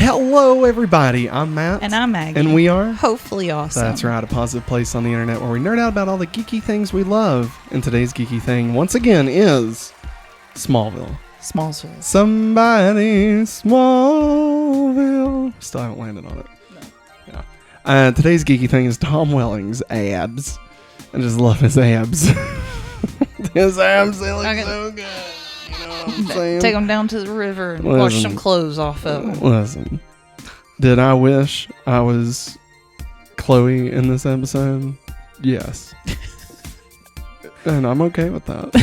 Hello, everybody. I'm Matt. And I'm Maggie. And we are Hopefully Awesome. That's right, a positive place on the internet where we nerd out about all the geeky things we love. And today's geeky thing, once again, is Smallville. Smallville. Somebody, Smallville. Still haven't landed on it. No. Yeah. Today's geeky thing is Tom Welling's abs. I just love his abs. His abs, they look so good. You know what I'm saying? Take them down to the river and wash some clothes off of them. Listen, did I wish I was Chloe in this episode? Yes. And I'm okay with that.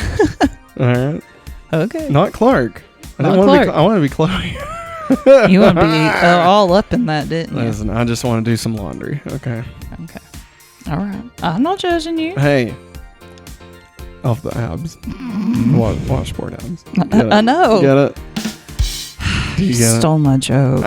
All right. Okay. Not Clark. I want to be Chloe. You want to be all up in that, didn't you? Listen, I just want to do some laundry. Okay. Okay. All right. I'm not judging you. Hey. Off the abs. Washboard abs. I know. Get it? Do you get Stole my joke.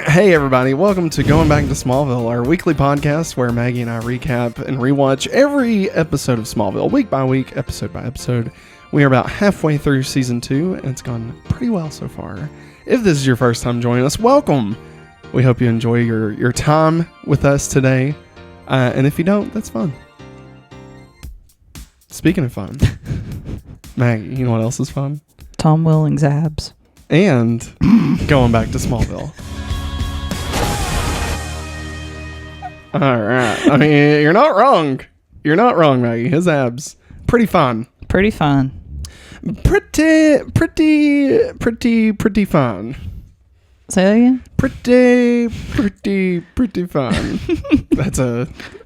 Hey everybody, welcome to Going Back to Smallville, our weekly podcast where Maggie and I recap and rewatch every episode of Smallville, week by week, episode by episode. We are about halfway through season 2, and it's gone pretty well so far. If this is your first time joining us, welcome. We hope you enjoy your time with us today, and if you don't, that's fun. Speaking of fun, Maggie, you know what else is fun? Tom Welling's abs. And going back to Smallville. All right. I mean, you're not wrong. You're not wrong, Maggie. His abs. Pretty fun. Pretty fun. Pretty fun. Say that again? Pretty fun. That's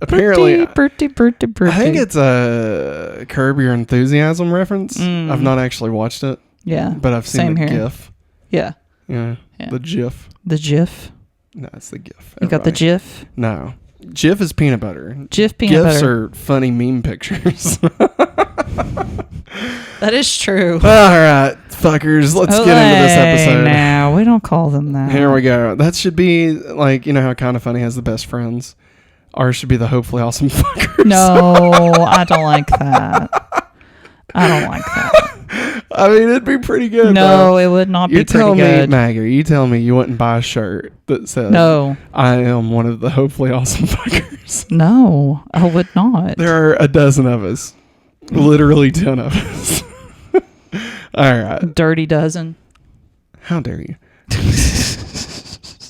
apparently... Pretty. I think it's a Curb Your Enthusiasm reference. I've not actually watched it. Yeah. But I've seen the GIF. Yeah. Yeah. The GIF. The GIF? No, it's the GIF. You got the GIF? No. GIF is peanut butter. GIF peanut butter. GIFs are funny meme pictures. That is true. All right, fuckers. Let's get into this episode. Now, we don't call them that. Here we go. That should be like, you know how Kinda Funny has the best friends? Ours should be the Hopefully Awesome Fuckers. No, I don't like that. I don't like that. I mean, it'd be pretty good. No, though. It would not be You pretty tell good. me, Maggie, you tell me you wouldn't buy a shirt that says, No. I am one of the Hopefully Awesome Fuckers. No, I would not. There are a dozen of us. Literally 10 of us. All right. Dirty dozen. How dare you?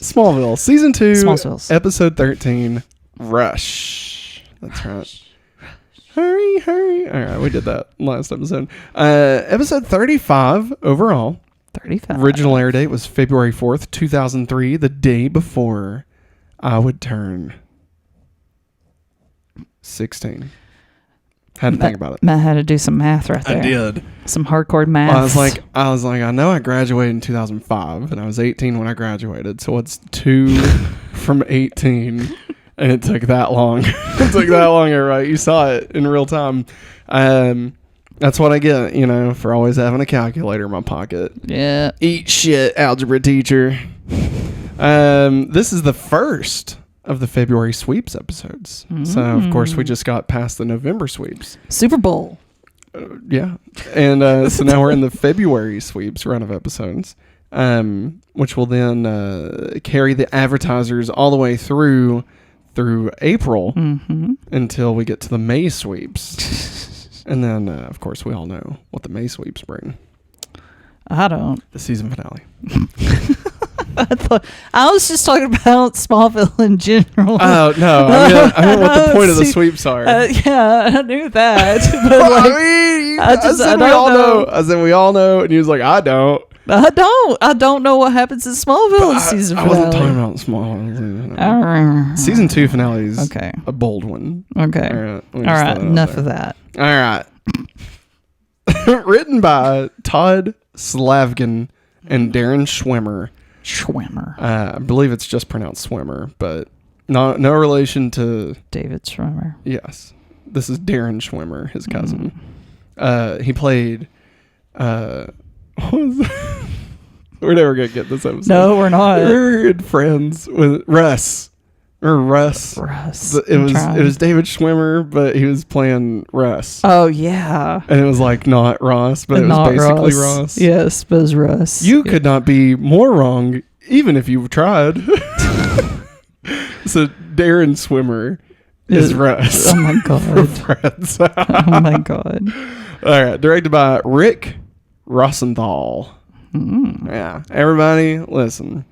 Smallville, Season 2, Smallville. Episode 13, Rush. That's right. Hurry. All right, we did that last episode. Episode 35 overall. 35. Original air date was February 4th, 2003, the day before I would turn 16. Had to think about it. Matt had to do some math right there. I did. Some hardcore math. I was like, I know I graduated in 2005, and I was 18 when I graduated. So what's 2 from 18? And it took that long. It took that long, right? You saw it in real time. That's what I get, for always having a calculator in my pocket. Yeah. Eat shit, algebra teacher. This is the first of the February sweeps episodes. So, of course, we just got past the November sweeps. Super Bowl. Yeah. And so now we're in the February sweeps run of episodes, which will then carry the advertisers all the way through April until we get to the May sweeps. And then, of course, we all know what the May sweeps bring. I don't. The season finale. I was just talking about Smallville in general. Oh, no. I mean what the point of the sweeps are. Yeah, I knew that. But I said we all know. And he was like, I don't. I don't know what happens in Smallville in season finale. I wasn't talking about Smallville. Season 2 finale is a bold one. Okay. All right. Enough of that. All right. Written by Todd Slavkin and Darren Schwimmer. I believe it's just pronounced Swimmer, but no relation to David Schwimmer. Yes. This is Darren Schwimmer, his cousin. He played what was that? We're never gonna get this episode. No, we're not. We're good friends with Russ Or Russ. Russ. It was David Schwimmer, but he was playing Russ. Oh, yeah. And it was like not Ross, but it was Not basically Ross. Yes, but it was Russ. You could not be more wrong, even if you tried. So Darren Swimmer is Russ. Oh, my God. Friends. Oh, my God. All right. Directed by Rick Rosenthal. Yeah. Everybody, listen.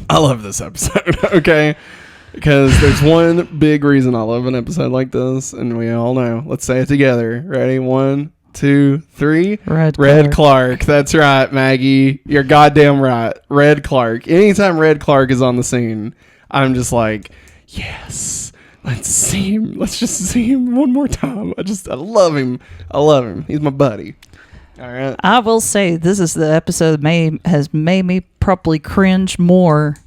I love this episode, okay? Because there's one big reason I love an episode like this, and we all know. Let's say it together. Ready? 1, 2, 3. Red Clark. That's right, Maggie. You're goddamn right. Red Clark. Anytime Red Clark is on the scene, I'm just like, yes. Let's see him. Let's just see him one more time. I love him. I love him. He's my buddy. All right. I will say this is the episode has made me probably cringe more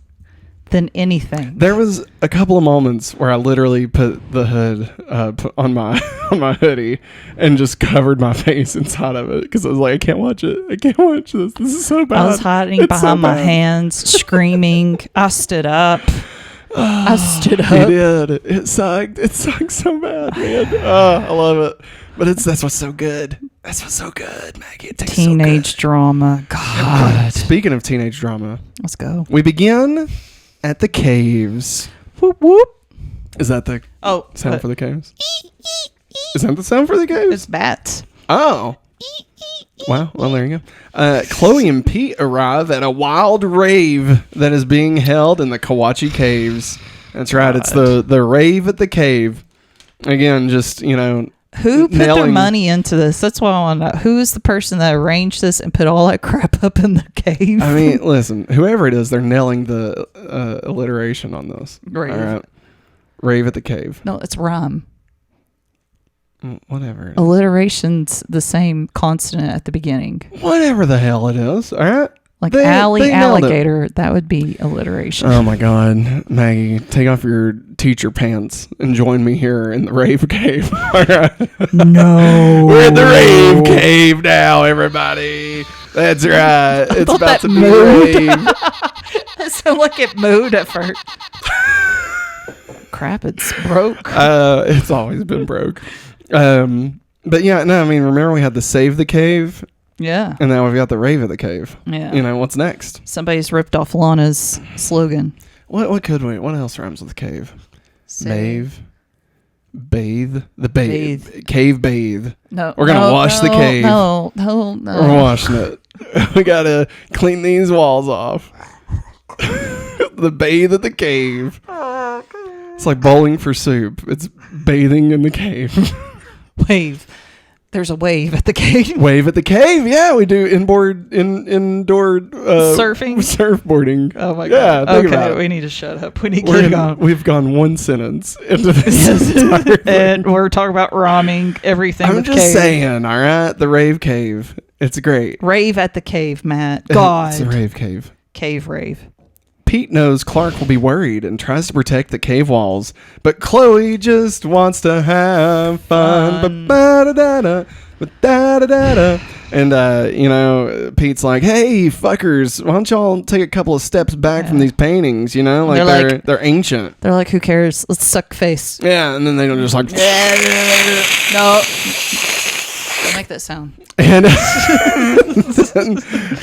than anything. There was a couple of moments where I literally put the hood on my hoodie and just covered my face inside of it because I was like, I can't watch it. I can't watch this. This is so bad. I was hiding behind my hands, screaming. I stood up. He did. It sucked. It sucked so bad, man. I love it. But that's what's so good. That's what's so good, Maggie. It tastes teenage so good. Drama. God. Speaking of teenage drama, Let's go. we begin at the caves. Whoop whoop. Is that the sound for the caves? Is that the sound for the caves? It's bats. Oh. Wow. Well, there you go. Chloe and Pete arrive at a wild rave that is being held in the Kawachi Caves. That's right. It's the rave at the cave. Again, just, Who put their money into this? That's why I want to know. Who is the person that arranged this and put all that crap up in the cave? I mean, listen, whoever it is, they're nailing the alliteration on this. Rave. All right. Rave at the cave. No, it's rhyme. Whatever. Alliteration's the same consonant at the beginning. Whatever the hell it is. All right. Like alley, alligator, that would be alliteration. Oh my God. Maggie, take off your teacher pants and join me here in the rave cave. All right. No. We're in the rave cave now, everybody. That's right. It's about to be rave. It sounded like it moved at first. Crap, it's broke. It's always been broke. But yeah, no, I mean, remember we had the save the cave? Yeah. And now we've got the rave of the cave. Yeah. What's next? Somebody's ripped off Lana's slogan. What else rhymes with cave? Save. Bathe. The bathe. Cave bathe. No. We're going to wash the cave. No. We're washing it. We got to clean these walls off. The bathe at the cave. It's like bowling for soup. It's bathing in the cave. Wave. There's a wave at the cave. Wave at the cave. Yeah, we do indoor surfboarding. Oh my God. Yeah, think about it. We need to shut up. We need to get on. We've gone one sentence into this entire thing. And we're talking about rhyming everything. I'm with just cave. saying, all right? The rave cave. It's great. Rave at the cave, Matt. God. It's a rave cave. Cave rave. Pete knows Clark will be worried and tries to protect the cave walls, but Chloe just wants to have fun. And Pete's like, "Hey, fuckers, why don't y'all take a couple of steps back from these paintings? They're ancient." They're like, "Who cares? Let's suck face." Yeah, and then they're just like, No. Don't make that sound. And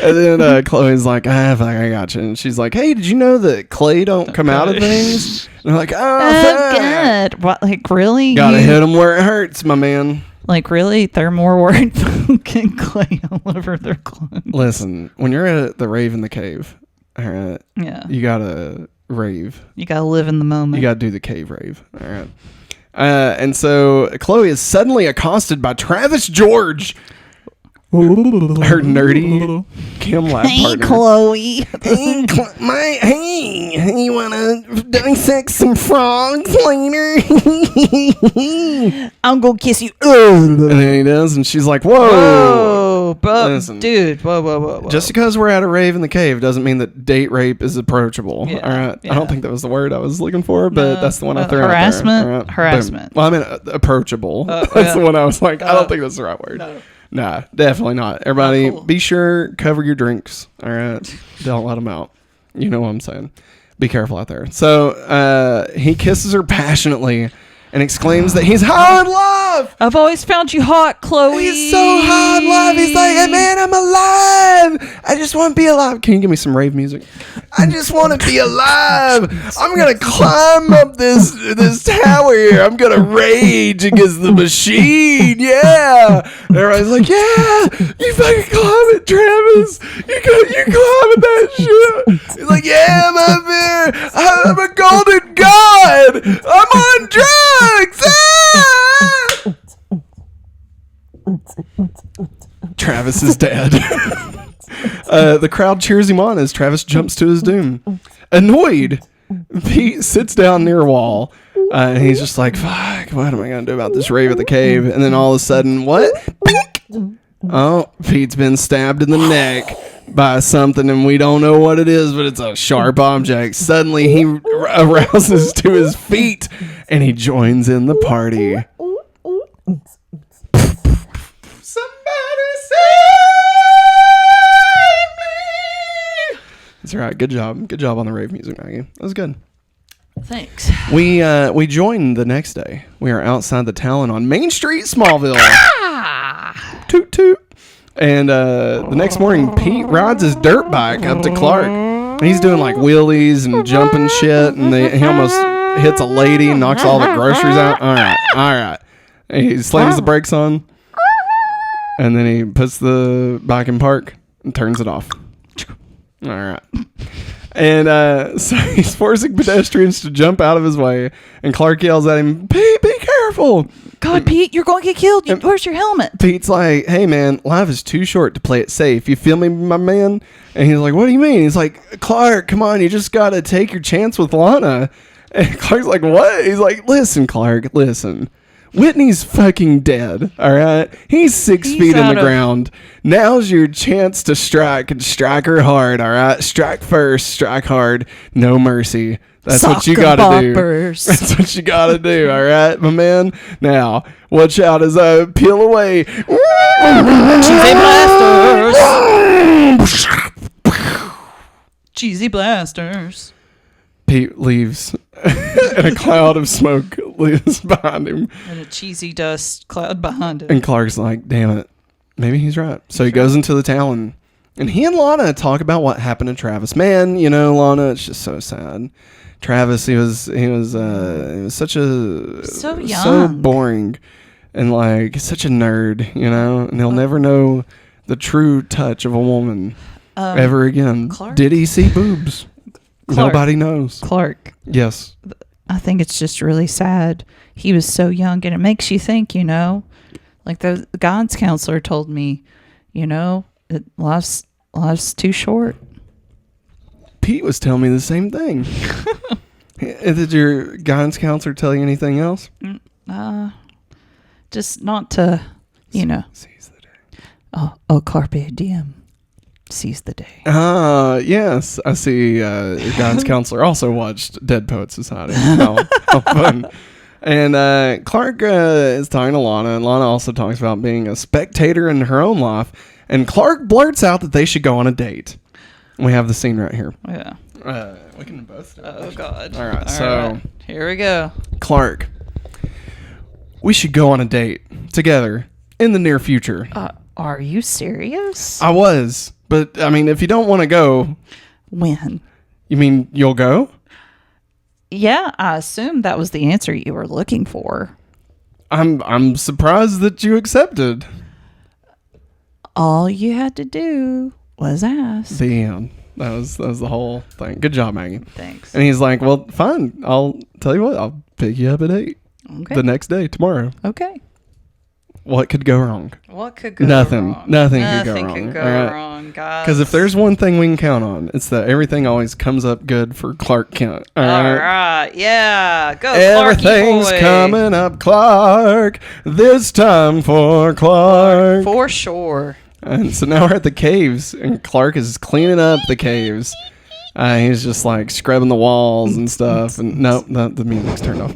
then Chloe's like, I got you. And she's like, hey, did you know that clay don't come out of things? And they're like, oh, God. What, like, really? Gotta hit them where it hurts, my man. Like, really? They're more worried about getting clay all over their clothes. Listen, when you're at the rave in the cave, all right, yeah, you gotta rave. You gotta live in the moment. You gotta do the cave rave. All right. And so Chloe is suddenly accosted by Travis George, her nerdy chem lab partner. Chloe. Hey, you wanna dissect some frogs later? I'm gonna kiss you. And then he does, and she's like, whoa. Listen, dude, whoa. Just because we're at a rave in the cave doesn't mean that date rape is approachable. Yeah, all right. yeah. I don't think that was the word I was looking for, but that's the one I threw harassment? out there. All right. Harassment. Well, I mean, approachable. That's the one I was like, I don't think that's the right word. No. Nah, definitely not. Everybody, cool. Be sure, cover your drinks. All right. Don't let them out. You know what I'm saying. Be careful out there. So he kisses her passionately and exclaims that he's hot in love. I've always found you hot, Chloe. He's so hot in love. He's like, hey, man, I'm alive. I just want to be alive. Can you give me some rave music? I just want to be alive. I'm going to climb up this tower here. I'm going to rage against the machine. Yeah. And everybody's like, yeah, you fucking climb it, Travis. You climbing that shit. He's like, yeah, my bear. I'm a golden god. I'm on drugs. Ah! Travis is dead. The crowd cheers him on as Travis jumps to his doom. Annoyed, Pete sits down near a wall, and he's just like, fuck, what am I going to do about this rave at the cave? And then all of a sudden, what? Oh, Pete's been stabbed in the neck by something, and we don't know what it is, but it's a sharp object. Suddenly, he arouses to his feet, and he joins in the party. Somebody save me! That's all right. Good job. Good job on the rave music, Maggie. That was good. Thanks. We joined the next day. We are outside the Talon on Main Street, Smallville. Toot toot. And the next morning, Pete rides his dirt bike up to Clark. And he's doing like wheelies and jumping shit. And he almost hits a lady and knocks all the groceries out. All right. And he slams the brakes on. And then he puts the bike in park and turns it off. All right. And so he's forcing pedestrians to jump out of his way. And Clark yells at him, Pete, be careful. God, Pete, you're going to get killed. Where's your helmet? Pete's like, hey, man, life is too short to play it safe. You feel me, my man? And he's like, what do you mean? He's like, Clark, come on. You just got to take your chance with Lana. And Clark's like, what? He's like, listen, Clark, listen. Whitney's fucking dead, all right? He's 6 feet in the ground. Now's your chance to strike and strike her hard, all right? Strike first, strike hard, no mercy. That's what you gotta do. That's what you gotta do, all right, my man? Now, watch out as I peel away. Cheesy blasters. Cheesy blasters. Pete leaves, and a cloud of smoke leaves behind him. And a cheesy dust cloud behind him. And Clark's like, damn it. Maybe he's right. So he goes into the Talon. And he and Lana talk about what happened to Travis. Man, you know, Lana, it's just so sad. Travis, he was such a... So young. So boring. And like, such a nerd, you know? And he'll never know the true touch of a woman ever again. Clark? Did he see boobs? Clark. Nobody knows. Clark. Yes. I think it's just really sad. He was so young, and it makes you think, you know, like the guidance counselor told me, you know, that life's too short. Pete was telling me the same thing. Did your guidance counselor tell you anything else? Just not to, you know. Seize the day. Oh, carpe diem. Seize the day. Yes. I see your guidance counselor also watched Dead Poet Society. How fun. And Clark is talking to Lana, and Lana also talks about being a spectator in her own life. And Clark blurts out that they should go on a date. We have the scene right here. Yeah. We can both do it. Oh, God. All right, so here we go. Clark, we should go on a date together in the near future. Are you serious? I was, but I mean, if you don't want to go, when? You mean you'll go? Yeah, I assumed that was the answer you were looking for. I'm surprised that you accepted. All you had to do was ask. The end. That was the whole thing. Good job, Maggie. Thanks. And he's like, well, fine. I'll tell you what. I'll pick you up at 8. Okay. The next day, tomorrow. Okay. What could go wrong? What could go Nothing. wrong? Nothing could go wrong. Nothing could go wrong, guys. Because if there's one thing we can count on, it's that everything always comes up good for Clark Kent. All right. Yeah. Go, Everything's Clarky boy. coming up, Clark. This time for Clark. For sure. And so now we're at the caves, and Clark is cleaning up the caves. He's just like scrubbing the walls and stuff. And no, the music's turned off.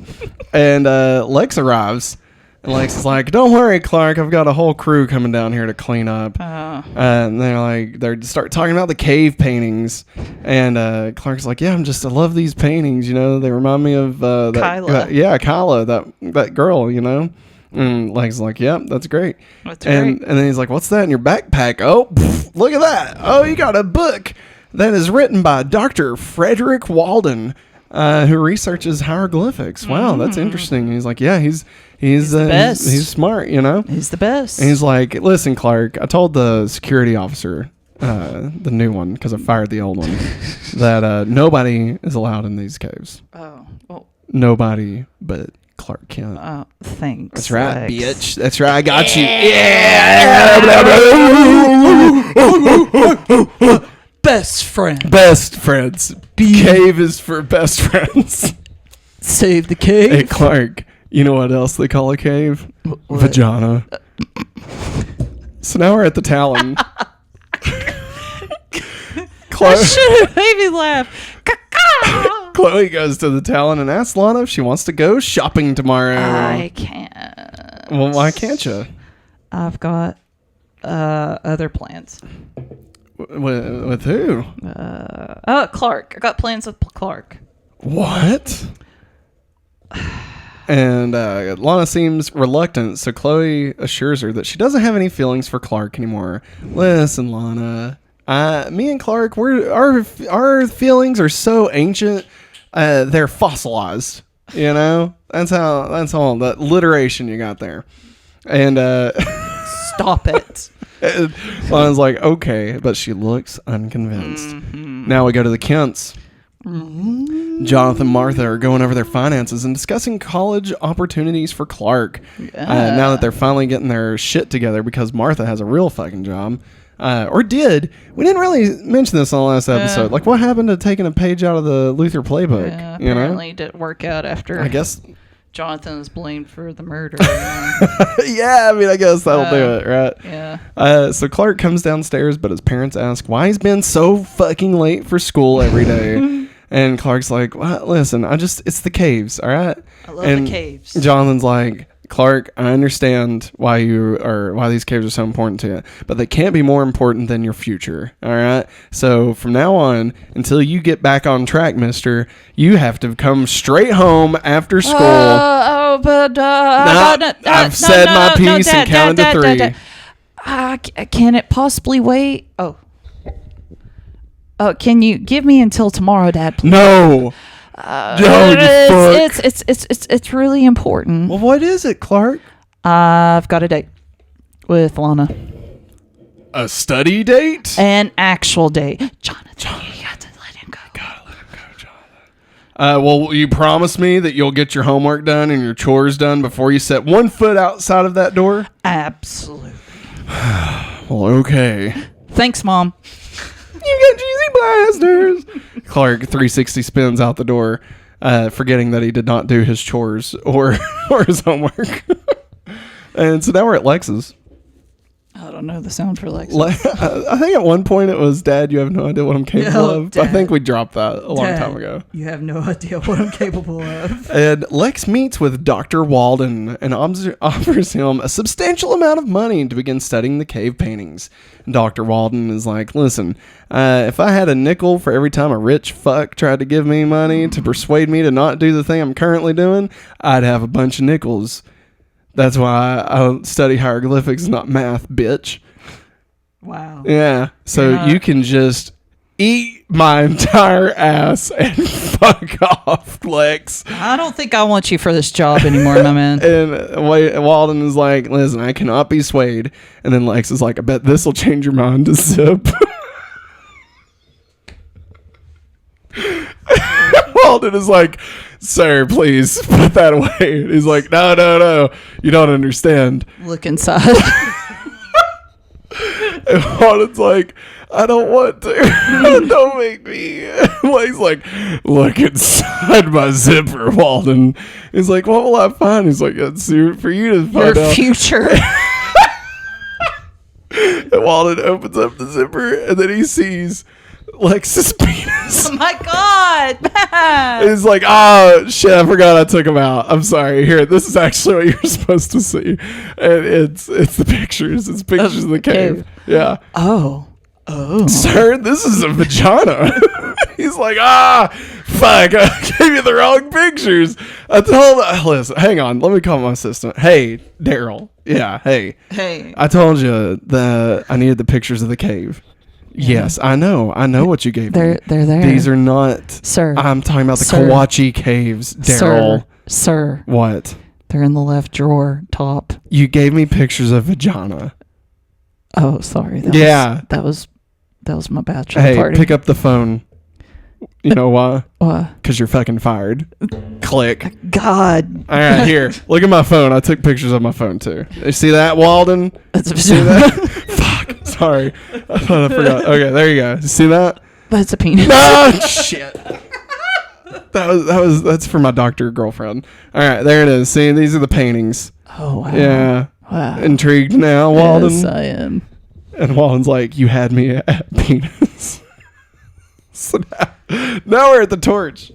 And Lex arrives. And Lex is like, don't worry, Clark. I've got a whole crew coming down here to clean up. And they start talking about the cave paintings. And Clark's like, yeah, I love these paintings. You know, they remind me of Kyla. Kyla, that girl, you know. And Lex is like, yep, that's great. That's right. And then he's like, what's that in your backpack? Oh, look at that. Oh, you got a book that is written by Dr. Frederick Walden, who researches hieroglyphics. Wow, that's interesting. And he's like, yeah, he's the best. He's smart, you know. He's the best. And he's like, listen, Clark, I told the security officer, the new one, because I fired the old one, that nobody is allowed in these caves. Oh, well. Nobody but Clark Kent. Oh, thanks. That's right, Lex. bitch. That's right. I got you. Yeah. Best friend. Best friends. Cave is for best friends. Save the cave. Hey, Clark, you know what else they call a cave? What? Vagina. So now we're at the Talon. That should have made me laugh. Chloe goes to the Talon and asks Lana if she wants to go shopping tomorrow. I can't. Well, why can't you? I've got other plans. With who? Clark. I got plans with Clark. What? And Lana seems reluctant, so Chloe assures her that she doesn't have any feelings for Clark anymore. Listen, Lana, me and Clark, our feelings are so ancient, they're fossilized. You know, that's all that alliteration you got there. And Stop it. Lana's like, okay, but she looks unconvinced. Mm-hmm. Now we go to the Kents. Mm-hmm. Jonathan and Martha are going over their finances and discussing college opportunities for Clark. Yeah. Now that they're finally getting their shit together because Martha has a real fucking job. Or did. We didn't really mention this on the last episode. Like, what happened to taking a page out of the Luthor playbook? Yeah, you apparently it didn't work out after. I guess Jonathan was blamed for the murder. Yeah, I mean, I guess that'll do it, right? Yeah. So Clark comes downstairs, but his parents ask why he's been so fucking late for school every day. And Clark's like, well, listen, it's the caves, all right? I love the caves. Jonathan's like, Clark, I understand why these caves are so important to you, but they can't be more important than your future, all right? So from now on, until you get back on track, mister, you have to come straight home after school. I've said my piece and counted to 3. Can it possibly wait? Oh, can you give me until tomorrow, Dad, please? No. It's really important. Well, what is it, Clark? I've got a date with Lana. A study date? An actual date. Jonathan, you got to let him go. Gotta let him go, Jonathan. Well, you promise me that you'll get your homework done and your chores done before you set one foot outside of that door? Absolutely. Well, okay. Thanks, Mom. You got cheesy blasters. Clark 360 spins out the door, forgetting that he did not do his chores or his homework. And so now we're at Lex's. I don't know the sound for Lex. I think at one point it was, Dad, you have no idea what I'm capable of. Dad. I think we dropped that a long time ago. You have no idea what I'm capable of. And Lex meets with Dr. Walden and offers him a substantial amount of money to begin studying the cave paintings. Dr. Walden is like, listen, if I had a nickel for every time a rich fuck tried to give me money to persuade me to not do the thing I'm currently doing, I'd have a bunch of nickels. That's why I study hieroglyphics, not math, bitch. Wow. Yeah. So you can just eat my entire ass and fuck off, Lex. I don't think I want you for this job anymore, my man. And Walden is like, listen, I cannot be swayed. And then Lex is like, I bet this will change your mind to Zip. Walden is like, sir, please put that away. He's like, no, you don't understand. Look inside. And Walden's like, I don't want to. Don't make me. Well, he's like, look inside my zipper, Walden. He's like, what will I find? He's like, it's for you to find Your out. future. And Walden opens up the zipper, and then he sees Lex's penis. Oh my God, Matt. It's like, oh shit, I forgot I took him out. I'm sorry. Here, this is actually what you're supposed to see. And it's the pictures. It's pictures of the cave. Yeah. Oh. Sir, this is a vagina. He's like, fuck, I gave you the wrong pictures. I told listen, hang on, let me call my assistant. Hey, Daryl. Yeah, hey. I told you that I needed the pictures of the cave. Yes, I know what you gave me. They're there. These are not, sir. I'm talking about the Kawachi caves, Daryl. Sir. What? They're in the left drawer, top. You gave me pictures of vagina. Oh, sorry. That was my bachelor party. Hey, pick up the phone. You know why? Why? Because you're fucking fired. Click. God. All right, here. Look at my phone. I took pictures of my phone, too. You see that, Walden? See that? Fuck. Sorry. I thought I forgot. Okay, there you go. You see that? That's a penis. No, shit. That's for my doctor girlfriend. All right, there it is. See, these are the paintings. Oh, wow. Yeah. Wow. Intrigued now, Walden? Yes, I am. And Walden's like, you had me at penis. So now we're at the torch.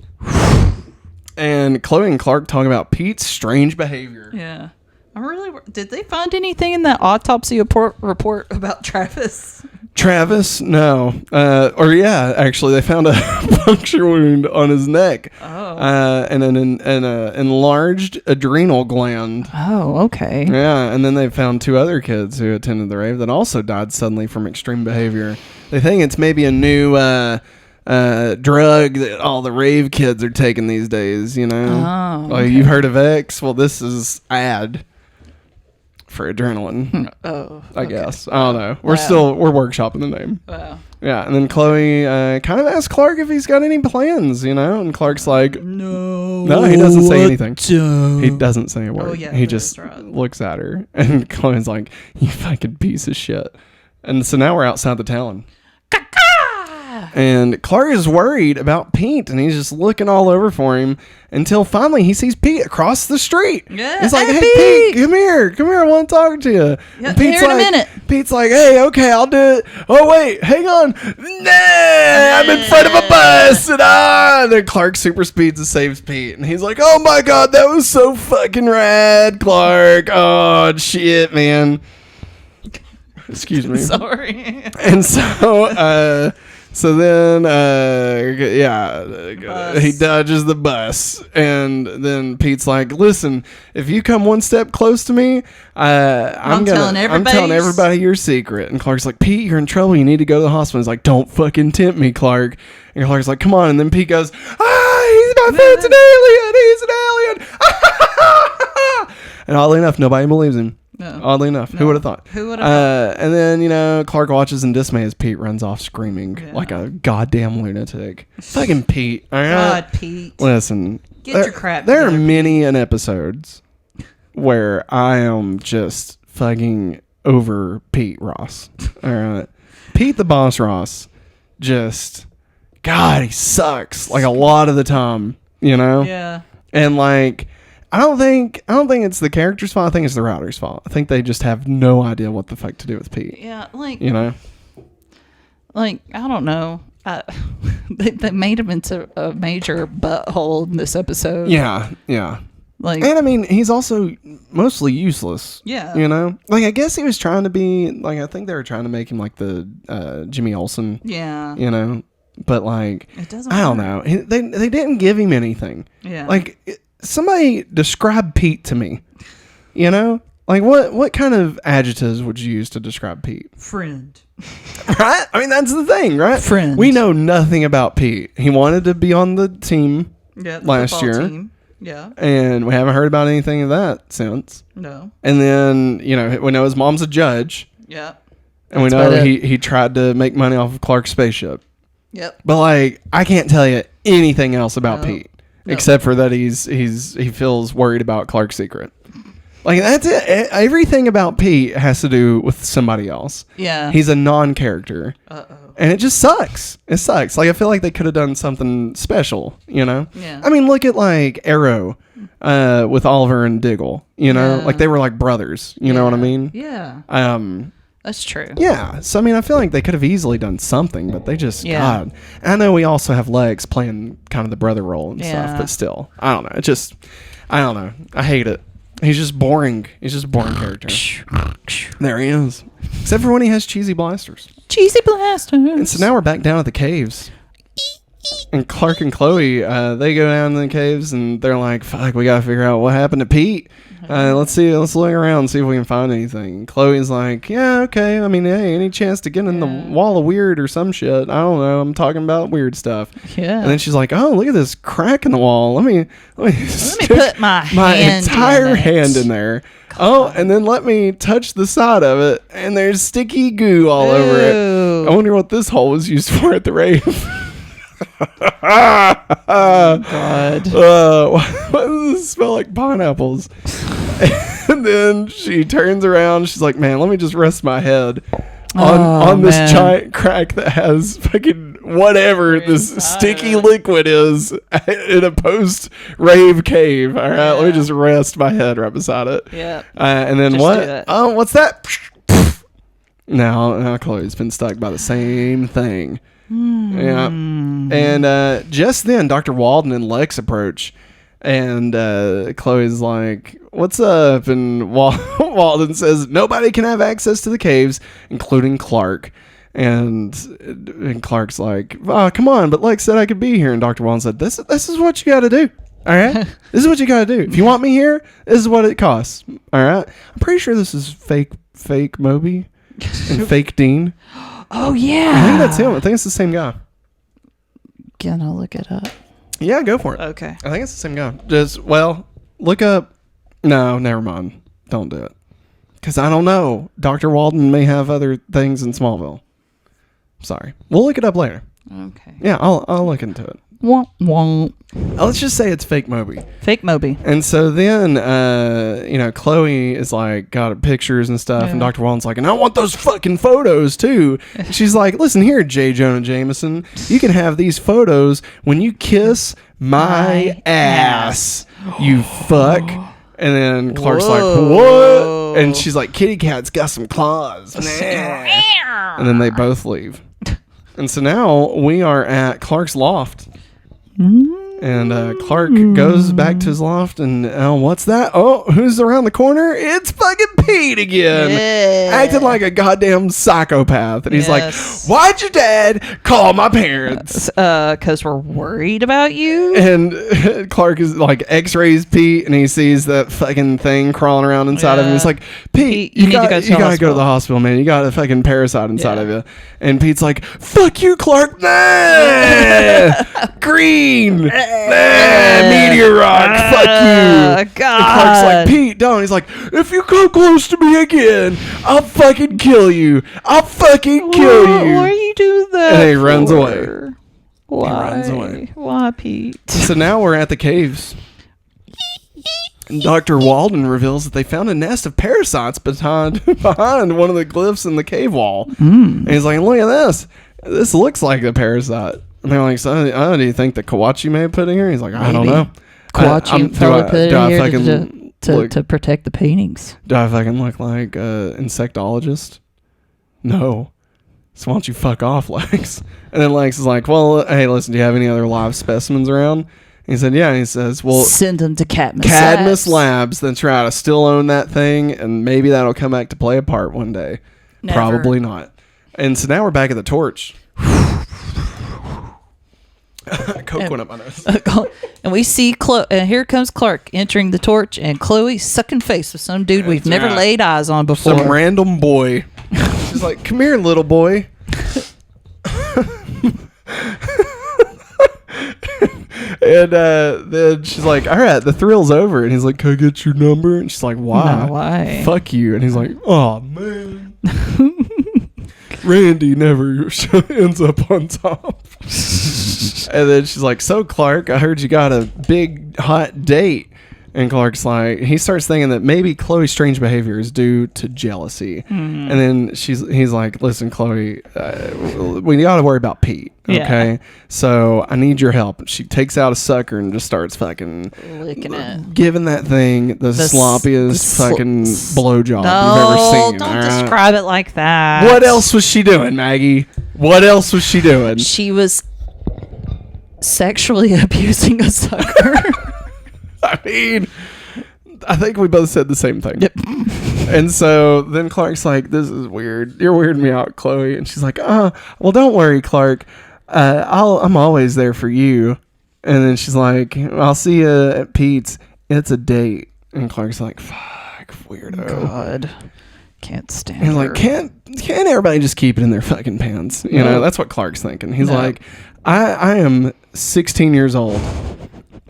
And Chloe and Clark talk about Pete's strange behavior. Yeah. Did they find anything in that autopsy report about Travis? Travis? No. Actually, they found a puncture wound on his neck. Oh. And an enlarged adrenal gland. Oh, okay. Yeah, and then they found 2 other kids who attended the rave that also died suddenly from extreme behavior. They think it's maybe a new drug that all the rave kids are taking these days, you know? Oh, okay. You've heard of X? Well, this is ad for adrenaline. Oh, I guess. I don't know. We're workshopping the name. Wow. Yeah, and then Chloe kind of asks Clark if he's got any plans, you know? And Clark's like, No, he doesn't say anything. He doesn't say a word. Oh, yeah, he just looks at her. And Chloe's like, you fucking piece of shit. And so now we're outside the town. And Clark is worried about Pete, and he's just looking all over for him until finally he sees Pete across the street. Yeah, he's like, hey, Pete, come here, I want to talk to you. Yeah, Pete's here in a minute. Pete's like, hey, okay, I'll do it. Oh, wait, hang on. Nah, I'm in front of a bus. And then Clark super speeds and saves Pete. And he's like, oh, my God, that was so fucking rad, Clark. Oh, shit, man. Excuse me. Sorry. And so, so then, he dodges the bus, and then Pete's like, "Listen, if you come one step close to me, I'm telling everybody your secret." And Clark's like, "Pete, you're in trouble. You need to go to the hospital." He's like, "Don't fucking tempt me, Clark." And Clark's like, "Come on." And then Pete goes, he's my friend's an alien. He's an alien. And oddly enough, nobody believes him. No. Oddly enough, who would have thought? Who would have thought? And then, Clark watches in dismay as Pete runs off screaming like a goddamn lunatic. Fucking Pete. All right? God, Pete. Listen. Get your crap There together, are many episodes where I am just fucking over Pete Ross. All right? Pete the Boss Ross just, God, he sucks. Like a lot of the time, you know? Yeah. And like, I don't think it's the character's fault. I think it's the writer's fault. I think they just have no idea what the fuck to do with Pete. Yeah, like, you know, like I don't know. They made him into a major butthole in this episode. Yeah. Like, and I mean, he's also mostly useless. Yeah, you know, like I guess he was trying to be like, I think they were trying to make him like the Jimmy Olsen. Yeah, you know, but like, it doesn't. I don't know. They didn't give him anything. Yeah, like. Somebody describe Pete to me. You know? Like, what kind of adjectives would you use to describe Pete? Friend. Right? I mean, that's the thing, right? Friend. We know nothing about Pete. He wanted to be on the team last year. Team. Yeah. And we haven't heard about anything of that since. No. And then, we know his mom's a judge. Yeah. And we know he tried to make money off of Clark's spaceship. Yep. But, like, I can't tell you anything else about Pete. No. Except for that he feels worried about Clark's secret. Like, that's it. Everything about Pete has to do with somebody else. Yeah. He's a non-character. Uh-oh. And it just sucks. It sucks. Like, I feel like they could have done something special, you know? Yeah. I mean, look at, like, Arrow with Oliver and Diggle, you know? Yeah. Like, they were like brothers, you know what I mean? Yeah. That's true. Yeah. So, I mean, I feel like they could have easily done something, but they just, God. I know we also have Legs playing kind of the brother role and stuff, but still, I don't know. It just, I don't know. I hate it. He's just boring. He's just a boring character. There he is. Except for when he has cheesy blasters. Cheesy blasters. And so now we're back down at the caves. And Clark and Chloe, they go down in the caves and they're like, fuck, we gotta figure out what happened to Pete. Let's look around and see if we can find anything. Chloe's like, yeah, okay. I mean, hey, any chance to get in the wall of weird or some shit? I don't know. I'm talking about weird stuff. Yeah. And then she's like, oh, look at this crack in the wall. Let me put my entire hand in there. God. Oh, and then let me touch the side of it, and there's sticky goo all over it. I wonder what this hole was used for at the rave. God. Why does this smell like pineapples? And then she turns around. She's like, man, let me just rest my head on this giant crack that has fucking whatever this sticky liquid is in a post-rave cave. All right, let me just rest my head right beside it. Yeah. And then what? Oh, what's that? Now Chloe's been stuck by the same thing. Yeah. And just then, Dr. Walden and Lex approach. And Chloe's like, what's up? And Walden says, nobody can have access to the caves, including Clark. And Clark's like, oh, come on. But Lex said I could be here. And Dr. Walden said, this is what you got to do. All right? This is what you got to do. If you want me here, this is what it costs. All right? I'm pretty sure this is fake Moby and fake Dean. Oh, yeah. I think that's him. I think it's the same guy. Gonna look it up. Yeah, go for it. Okay. I think it's the same guy. Look up. No, never mind. Don't do it. Because I don't know. Dr. Walden may have other things in Smallville. Sorry. We'll look it up later. Okay. Yeah, I'll look into it. Womp womp. Let's just say it's fake Moby. Fake Moby. And so then, Chloe is like, got pictures and stuff, and Dr. Walden's like, and I want those fucking photos too. And she's like, listen here, J. Jonah Jameson, you can have these photos when you kiss my ass, you fuck. And then Clark's like, what? And she's like, kitty cat's got some claws. And then they both leave. And so now we are at Clark's loft. And Clark goes back to his loft and what's that? Oh, who's around the corner? It's fucking Pete again. Yeah. Acting like a goddamn psychopath. And he's like, why'd your dad call my parents? Because we're worried about you. And Clark is like x-rays Pete and he sees that fucking thing crawling around inside of him. He's like, Pete, you gotta go to the hospital, man. You got a fucking parasite inside of you. And Pete's like, fuck you, Clark. Nah. Green. Meteor rock, fuck you. God. And Clark's like, Pete, don't. He's like, if you come close to me again, I'll fucking kill you. I'll fucking kill you. Why you do that? And he runs away. Why? He runs away. Why, Pete? So now we're at the caves. And Dr. Walden reveals that they found a nest of parasites behind one of the glyphs in the cave wall. And he's like, look at this. This looks like a parasite. And they're like, so, do you think that Kawachi may have put in here? He's like, I don't know. Kawachi probably put it in here to protect the paintings. Do I fucking look like an insectologist? No. So why don't you fuck off, Lex? And then Lex is like, well, hey, listen, do you have any other live specimens around? He said, yeah. And he says, well, send them to Cadmus Labs. Then try to still own that thing, and maybe that'll come back to play a part one day. Never. Probably not. And so now we're back at the torch. Coke went up my nose. And we see and here comes Clark entering the torch, and Chloe sucking face with some dude we've never laid eyes on before. Some random boy. She's like, come here, little boy. And then she's like, all right, the thrill's over. And he's like, can I get your number? And she's like, why? No, why? Fuck you. And he's like, oh, man. Randy never ends up on top. And then she's like, so Clark, I heard you got a big hot date. And Clark's like, he starts thinking that maybe Chloe's strange behavior is due to jealousy. And then he's like, listen, Chloe, we got to worry about Pete. Okay. Yeah. So I need your help. She takes out a sucker and just starts fucking licking it. Giving that thing the sloppiest fucking blowjob you've ever seen. Don't describe it like that. What else was she doing, Maggie? What else was she doing? She was sexually abusing a sucker. I mean, I think we both said the same thing. Yep. And so then Clark's like, this is weird. You're weirding me out, Chloe. And she's like, well, don't worry, Clark. I'm always there for you. And then she's like, I'll see you at Pete's. It's a date. And Clark's like, fuck, weirdo. God. Can't stand and her. Like, can't everybody just keep it in their fucking pants? You know, that's what Clark's thinking. He's like, I am 16 years old.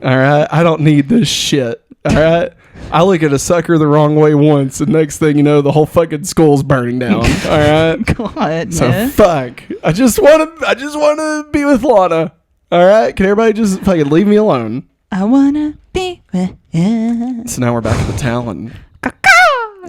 All right, I don't need this shit. All right, I look at a sucker the wrong way once, and next thing you know, the whole fucking school's burning down. All right, God, so fuck. I just want to be with Lana. All right, can everybody just fucking leave me alone? I wanna be with you. So now we're back at the Talon.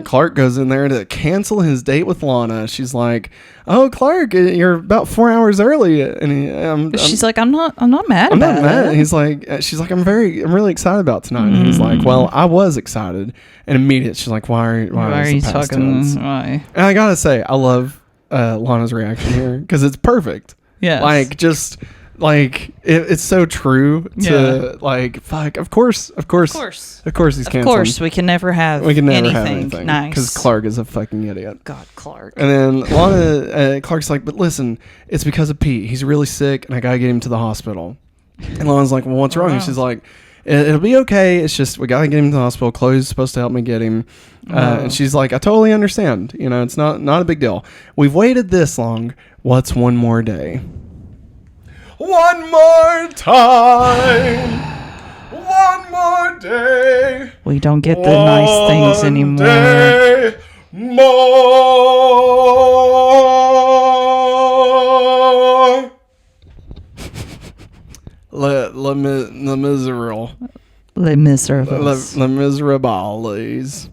Clark goes in there to cancel his date with Lana. She's like, "Oh, Clark, you're about 4 hours early." And she's like, "I'm not mad. I'm not mad." He's like, "She's like, I'm really excited about tonight." And he's like, "Well, I was excited." And immediately, she's like, "Why are you talking?" Why? And I gotta say, I love Lana's reaction here because it's perfect. Yeah, like just. Like it's so true to like fuck. Of course he's canceling. Of course, we can never have anything nice because Clark is a fucking idiot. God, Clark. And then Lana, Clark's like, but listen, it's because of Pete. He's really sick, and I gotta get him to the hospital. And Lana's like, well, what's wrong? And she's like, it'll be okay. It's just we gotta get him to the hospital. Chloe's supposed to help me get him. And she's like, I totally understand. You know, it's not a big deal. We've waited this long. What's one more day? One more time. One more day. We don't get the nice things anymore. Day more. Le miserable. Les Miserables. Le Miserables.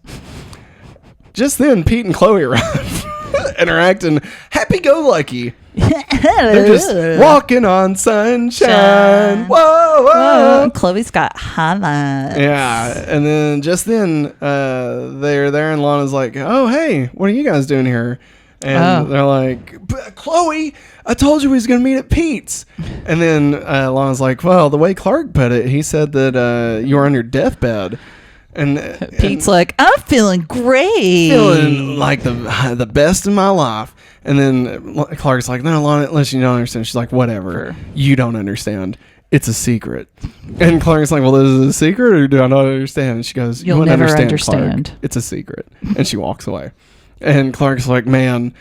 Just then, Pete and Chloe arrive, interacting happy-go-lucky. They're just walking on sunshine. Whoa, whoa. Chloe's got highlights. Yeah, and then just then, they're there, and Lana's like, "Oh, hey, what are you guys doing here?" And they're like, "Chloe, I told you we was gonna meet at Pete's." And then Lana's like, "Well, the way Clark put it, he said that you were on your deathbed." And Pete's like, I'm feeling great. Feeling like the best in my life. And then Clark's like, no, Lana, listen, you don't understand. She's like, whatever. Sure. You don't understand. It's a secret. And Clark's like, well, this is a secret or do I not understand? And she goes, You'll won't never understand. Clark. It's a secret. And she walks away. And Clark's like, man,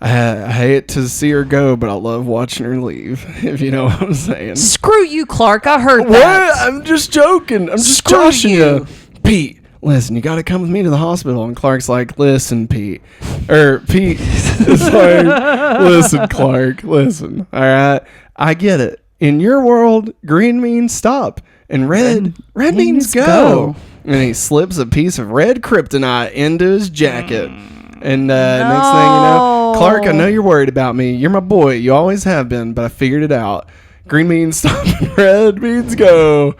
I hate to see her go, but I love watching her leave, if you know what I'm saying. Screw you, Clark. I heard what? that. I'm just joking. I'm just joshing you. Pete, listen, you got to come with me to the hospital. And Clark's like, listen, Pete. Or Pete is like, listen, Clark, listen. All right. I get it. In your world, green means stop. And red means go. And he slips a piece of red kryptonite into his jacket. And next thing you know, Clark, I know you're worried about me. You're my boy. You always have been, but I figured it out. Green means stop and red means go.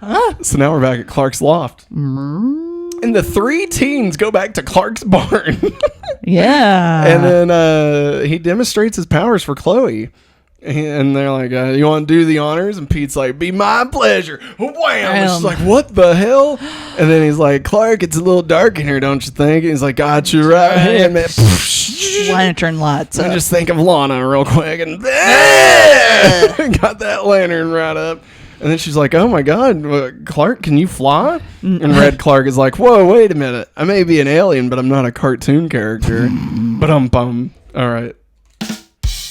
Huh? So now we're back at Clark's loft. And the three teens go back to Clark's barn. Yeah. And then he demonstrates his powers for Chloe. And they're like, you want to do the honors? And Pete's like, be my pleasure. Wham! And she's like, what the hell? And then he's like, Clark, it's a little dark in here, don't you think? And he's like, got you right hand, man. Lantern lights up. And just think of Lana real quick. And got that lantern right up. And then she's like, oh my God, Clark, can you fly? And Red Clark is like, whoa, wait a minute. I may be an alien, but I'm not a cartoon character. But all right.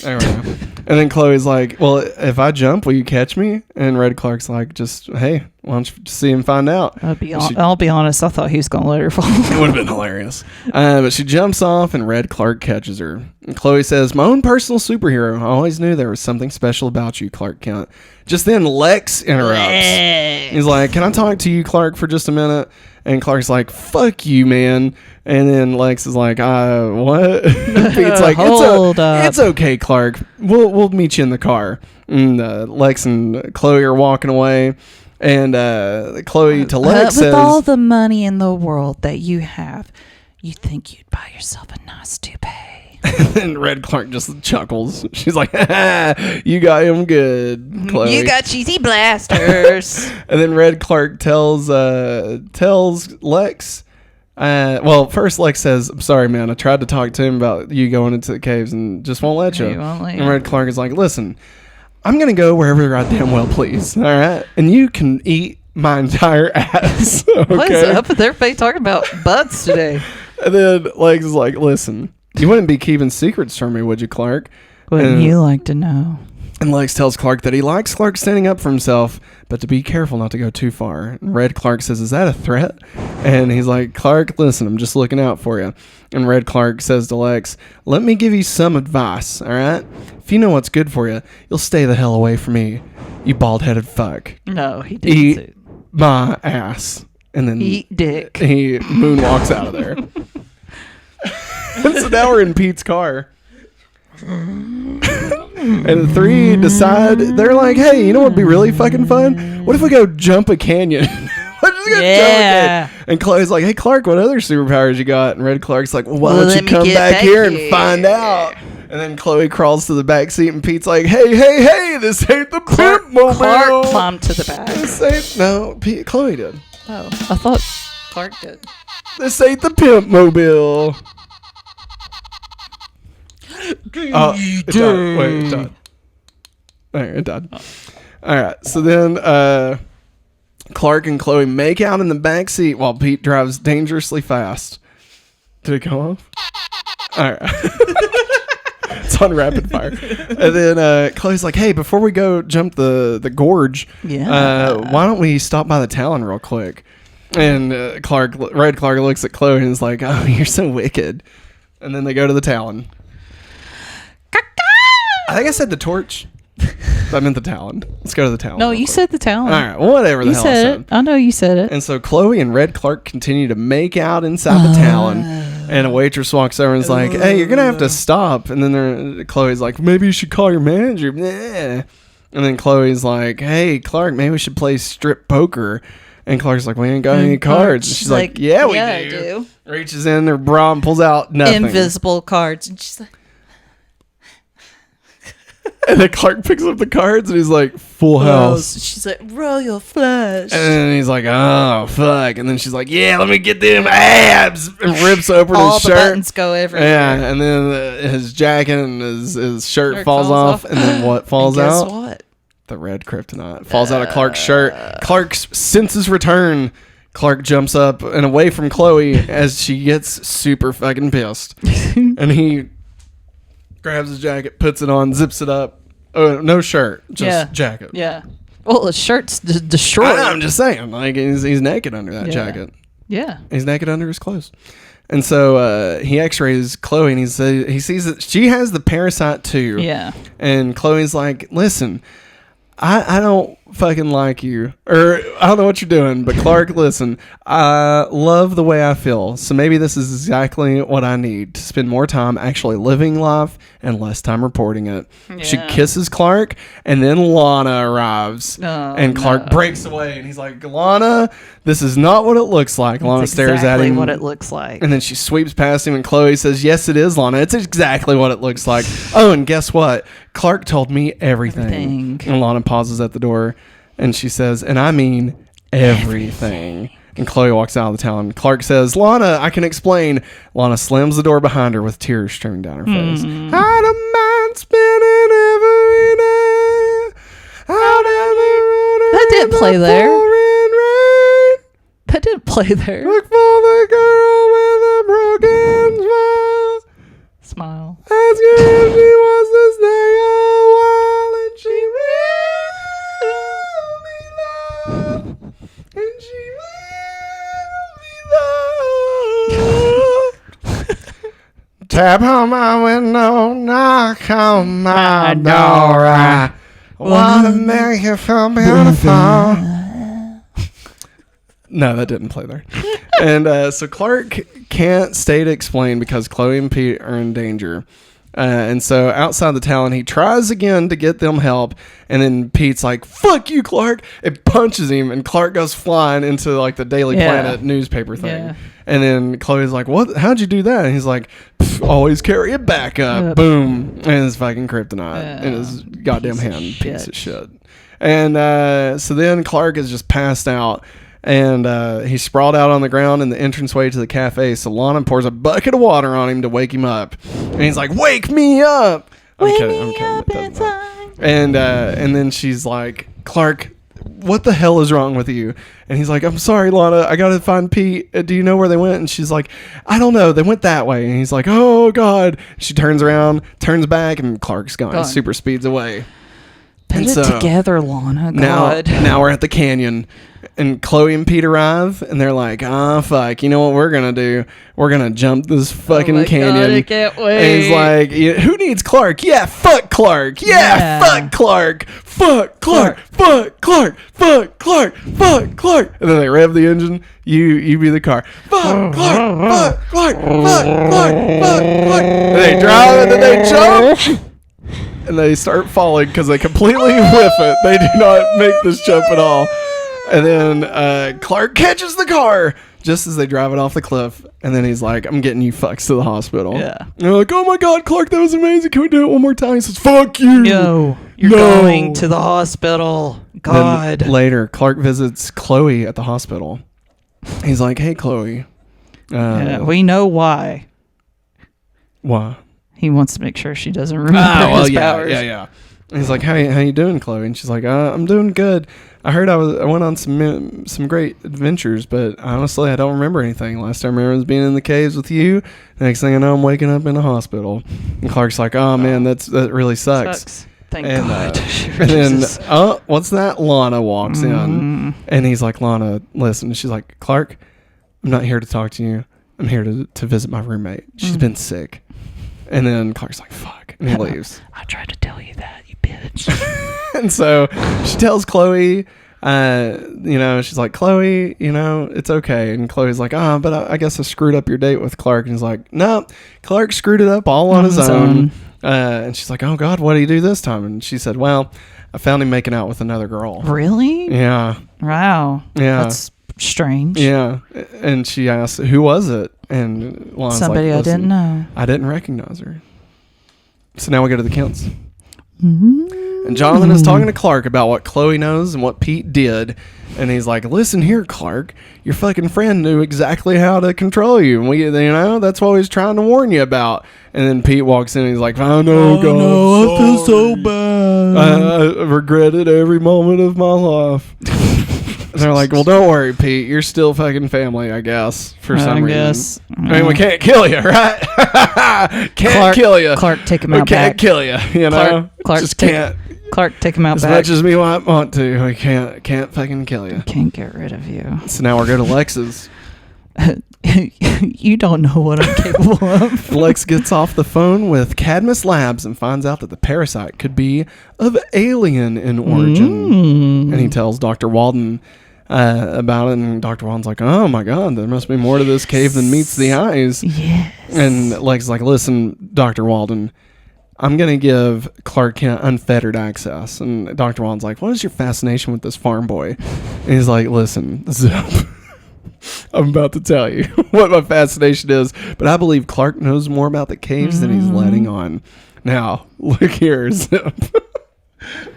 There we go. And then Chloe's like, well, if I jump, will you catch me? And Red Clark's like, hey, Why don't you see and find out? I'll be honest. I thought he was going to let her fall. It would have been hilarious. But she jumps off and Red Clark catches her. And Chloe says, my own personal superhero. I always knew there was something special about you, Clark Kent. Just then Lex interrupts. He's like, can I talk to you, Clark, for just a minute? And Clark's like, fuck you, man. And then Lex is like, what? Pete's like, it's okay, Clark. We'll meet you in the car. And Lex and Chloe are walking away. And Chloe to Lex says, with all the money in the world that you have, you think you'd buy yourself a nice toupee. And Red Clark just chuckles. She's like, you got him good, Chloe. You got cheesy blasters. And then Red Clark tells Lex, first Lex says, I'm sorry, man. I tried to talk to him about you going into the caves and just won't let you. And Red Clark is like, listen, I'm going to go wherever I damn well please. All right. And you can eat my entire ass. Okay? What is up with everybody talking about butts today? And then Lex is like, listen, you wouldn't be keeping secrets from me, would you, Clark? Wouldn't you like to know? And Lex tells Clark that he likes Clark standing up for himself, but to be careful not to go too far. And Red Clark says, is that a threat? And he's like, Clark, listen, I'm just looking out for you. And Red Clark says to Lex, let me give you some advice, all right? If you know what's good for you, you'll stay the hell away from me, you bald-headed fuck. No, he didn't. Eat my ass. And then eat dick. He moonwalks out of there. And so now we're in Pete's car. And the three decide, they're like, hey, you know what would be really fucking fun? What if we go jump a canyon? Let's just go jump a canyon. And Chloe's like, hey, Clark, what other superpowers you got? And Red Clark's like, well, why don't you come back here and find out? And then Chloe crawls to the back seat and Pete's like, hey, this ain't the pimp mobile. Clark climbed to the back. Chloe did. Oh, I thought Clark did. This ain't the pimp mobile. It died. Wait, it died. All right, it died. All right, so then Clark and Chloe make out in the back seat while Pete drives dangerously fast. Did it go off? All right. It's on rapid fire. And then Chloe's like, hey, before we go jump the gorge, why don't we stop by the Talon real quick? And Red Clark looks at Chloe and is like, oh, you're so wicked. And then they go to the Talon. I think I said the torch. I meant the Talon. Let's go to the Talon. No, you said the Talon. All right, whatever the hell I said. I know you said it. And so Chloe and Red Clark continue to make out inside the Talon. And a waitress walks over and is like, hey, you're going to have to stop. And then Chloe's like, maybe you should call your manager. And then Chloe's like, hey, Clark, maybe we should play strip poker. And Clark's like, we ain't got any cards. And she's like, yeah, we do. Reaches in her bra and pulls out nothing. Invisible cards. And she's like, and then Clark picks up the cards and he's like, full house. She's like, royal flush. And then he's like, oh, fuck. And then she's like, yeah, let me get them abs. And rips open his shirt. All the buttons go everywhere. Yeah, and then his jacket and his shirt falls off. And then what falls out? Guess what? The red kryptonite falls out of Clark's shirt. Clark's senses return. Clark jumps up and away from Chloe as she gets super fucking pissed. And he grabs his jacket, puts it on, zips it up. Oh, no shirt, just jacket. Yeah. Well, his shirt's destroyed. I'm just saying, like he's naked under that jacket. Yeah. He's naked under his clothes. And so he x-rays Chloe and he sees that she has the parasite too. Yeah. And Chloe's like, listen, I don't fucking like you, or I don't know what you're doing, but Clark, listen, I love the way I feel, so maybe this is exactly what I need to spend more time actually living life and less time reporting it. Yeah. She kisses Clark, and then Lana arrives, and Clark breaks away, and he's like, Lana, this is not what it looks like. Lana stares at him. What it looks like. And then she sweeps past him, and Chloe says, yes, it is, Lana. It's exactly what it looks like. Oh, and guess what? Clark told me everything. And Lana pauses at the door, and she says, and I mean everything. And Chloe walks out of the town. Clark says, Lana, I can explain. Lana slams the door behind her with tears streaming down her face. I don't mind spinning every day. That didn't play there. That didn't play there. Look for the girl with a broken smile. Smile. Ask her if she wants to stay a while, and she will me love. and she will be loved. Tap on my window, knock on my door. I want to make you feel beautiful. No, that didn't play there. And so Clark can't stay to explain because Chloe and Pete are in danger. And so outside the Talon, he tries again to get them help. And then Pete's like, fuck you, Clark. It punches him. And Clark goes flying into like the Daily Planet newspaper thing. Yeah. And then Chloe's like, what? How'd you do that? And he's like, always carry it back up. Yep. Boom. And it's fucking kryptonite in his goddamn hand. Piece of shit. And so then Clark is just passed out. And he's sprawled out on the ground in the entranceway to the cafe. So Lana pours a bucket of water on him to wake him up. And he's like, wake me up. I'm kidding. And then she's like, Clark, what the hell is wrong with you? And he's like, I'm sorry, Lana. I got to find Pete. Do you know where they went? And she's like, I don't know. They went that way. And he's like, oh, God. She turns around, turns back, and Clark's gone. Super speeds away. Put it together, Lana. God. Now we're at the canyon. And Chloe and Pete arrive, and they're like, fuck, you know what we're going to do? We're going to jump this fucking canyon. God, I can't wait. And he's like, who needs Clark? Yeah, fuck Clark. Yeah, fuck Clark. Fuck Clark. Fuck Clark. Fuck Clark. Fuck Clark. And then they rev the engine. You be the car. Fuck Clark. Fuck Clark. Fuck Clark. Fuck Clark. And they drive, and then they jump. And they start falling because they completely whiff it. They do not make this jump at all. And then Clark catches the car just as they drive it off the cliff. And then he's like, I'm getting you fucks to the hospital. Yeah. And they're like, oh my God, Clark, that was amazing. Can we do it one more time? He says, fuck you. No, you're going to the hospital. God. Then later, Clark visits Chloe at the hospital. He's like, hey, Chloe. We know why. Why? He wants to make sure she doesn't remember his powers. Yeah. And he's like, how you doing, Chloe? And she's like, I'm doing good. I heard I went on some great adventures, but honestly, I don't remember anything. Last time I remember was being in the caves with you. Next thing I know, I'm waking up in a hospital. And Clark's like, oh man, that really sucks. Thank God. And then, what's that? Lana walks in, and he's like, Lana, listen. She's like, Clark, I'm not here to talk to you. I'm here to visit my roommate. She's been sick. And then Clark's like, fuck. And he leaves. I tried to tell you that, you bitch. And so she tells Chloe, she's like, Chloe, it's okay. And Chloe's like, but I guess I screwed up your date with Clark. And he's like, no, Clark screwed it up all on his own. And she's like, oh God, what did he do this time? And she said, well, I found him making out with another girl. Really? Yeah. Wow. Yeah. That's strange. Yeah. And she asked, who was it? And Lana's somebody like, I didn't know. I didn't recognize her. So now we go to the counts. And Jonathan is talking to Clark about what Chloe knows and what Pete did. And he's like, listen here, Clark. Your fucking friend knew exactly how to control you. And that's what he's trying to warn you about. And then Pete walks in and he's like, I know, God. No, I feel so bad. I regretted every moment of my life. And they're like, well, don't worry, Pete. You're still fucking family, I guess, for some reason. I mean, we can't kill you, right? Can't kill you. Clark, take him out back. We can't kill you, Clark, just can't. Clark, take him out as back. As much as we want to, we can't fucking kill you. Can't get rid of you. So now we're going to Lex's. You don't know what I'm capable of. Lex gets off the phone with Cadmus Labs and finds out that the parasite could be of alien in origin. And he tells Dr. Walden about it, and Dr. Walden's like, oh my God, there must be more to this cave than meets the eyes. Yes. And Lex like, listen, Dr. Walden, I'm going to give Clark Kent unfettered access. And Dr. Walden's like, what is your fascination with this farm boy? And he's like, listen, Zip, I'm about to tell you what my fascination is, but I believe Clark knows more about the caves than he's letting on. Now, look here, Zip.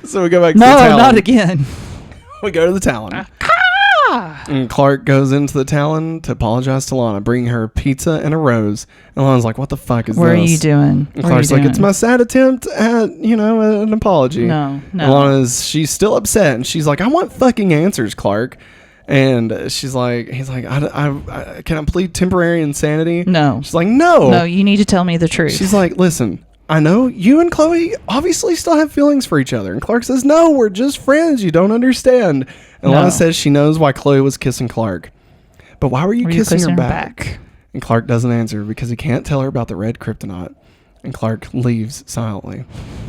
So we go back to the Talon. No, not again. We go to the Talon. And Clark goes into the Talon to apologize to Lana, bringing her pizza and a rose. And Lana's like, what the fuck is this? What are you doing? And Clark's like, it's my sad attempt at, an apology. No. And she's still upset. And she's like, I want fucking answers, Clark. And he's like, I can I plead temporary insanity? No. She's like, no. No, you need to tell me the truth. She's like, listen, I know you and Chloe obviously still have feelings for each other. And Clark says, no, we're just friends. You don't understand. And Lana says she knows why Chloe was kissing Clark. But why were you kissing her back? And Clark doesn't answer because he can't tell her about the red kryptonite. And Clark leaves silently.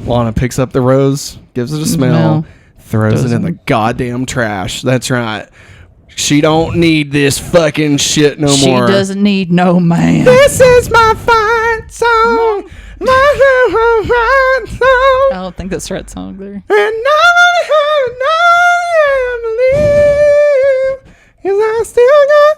Lana picks up the rose, gives it a smell, throws it in the goddamn trash. That's right. She don't need this fucking shit no more. She doesn't need no man. This is my fight song. My fight song. I don't think that's the right song there. And nobody believe, 'cause I still got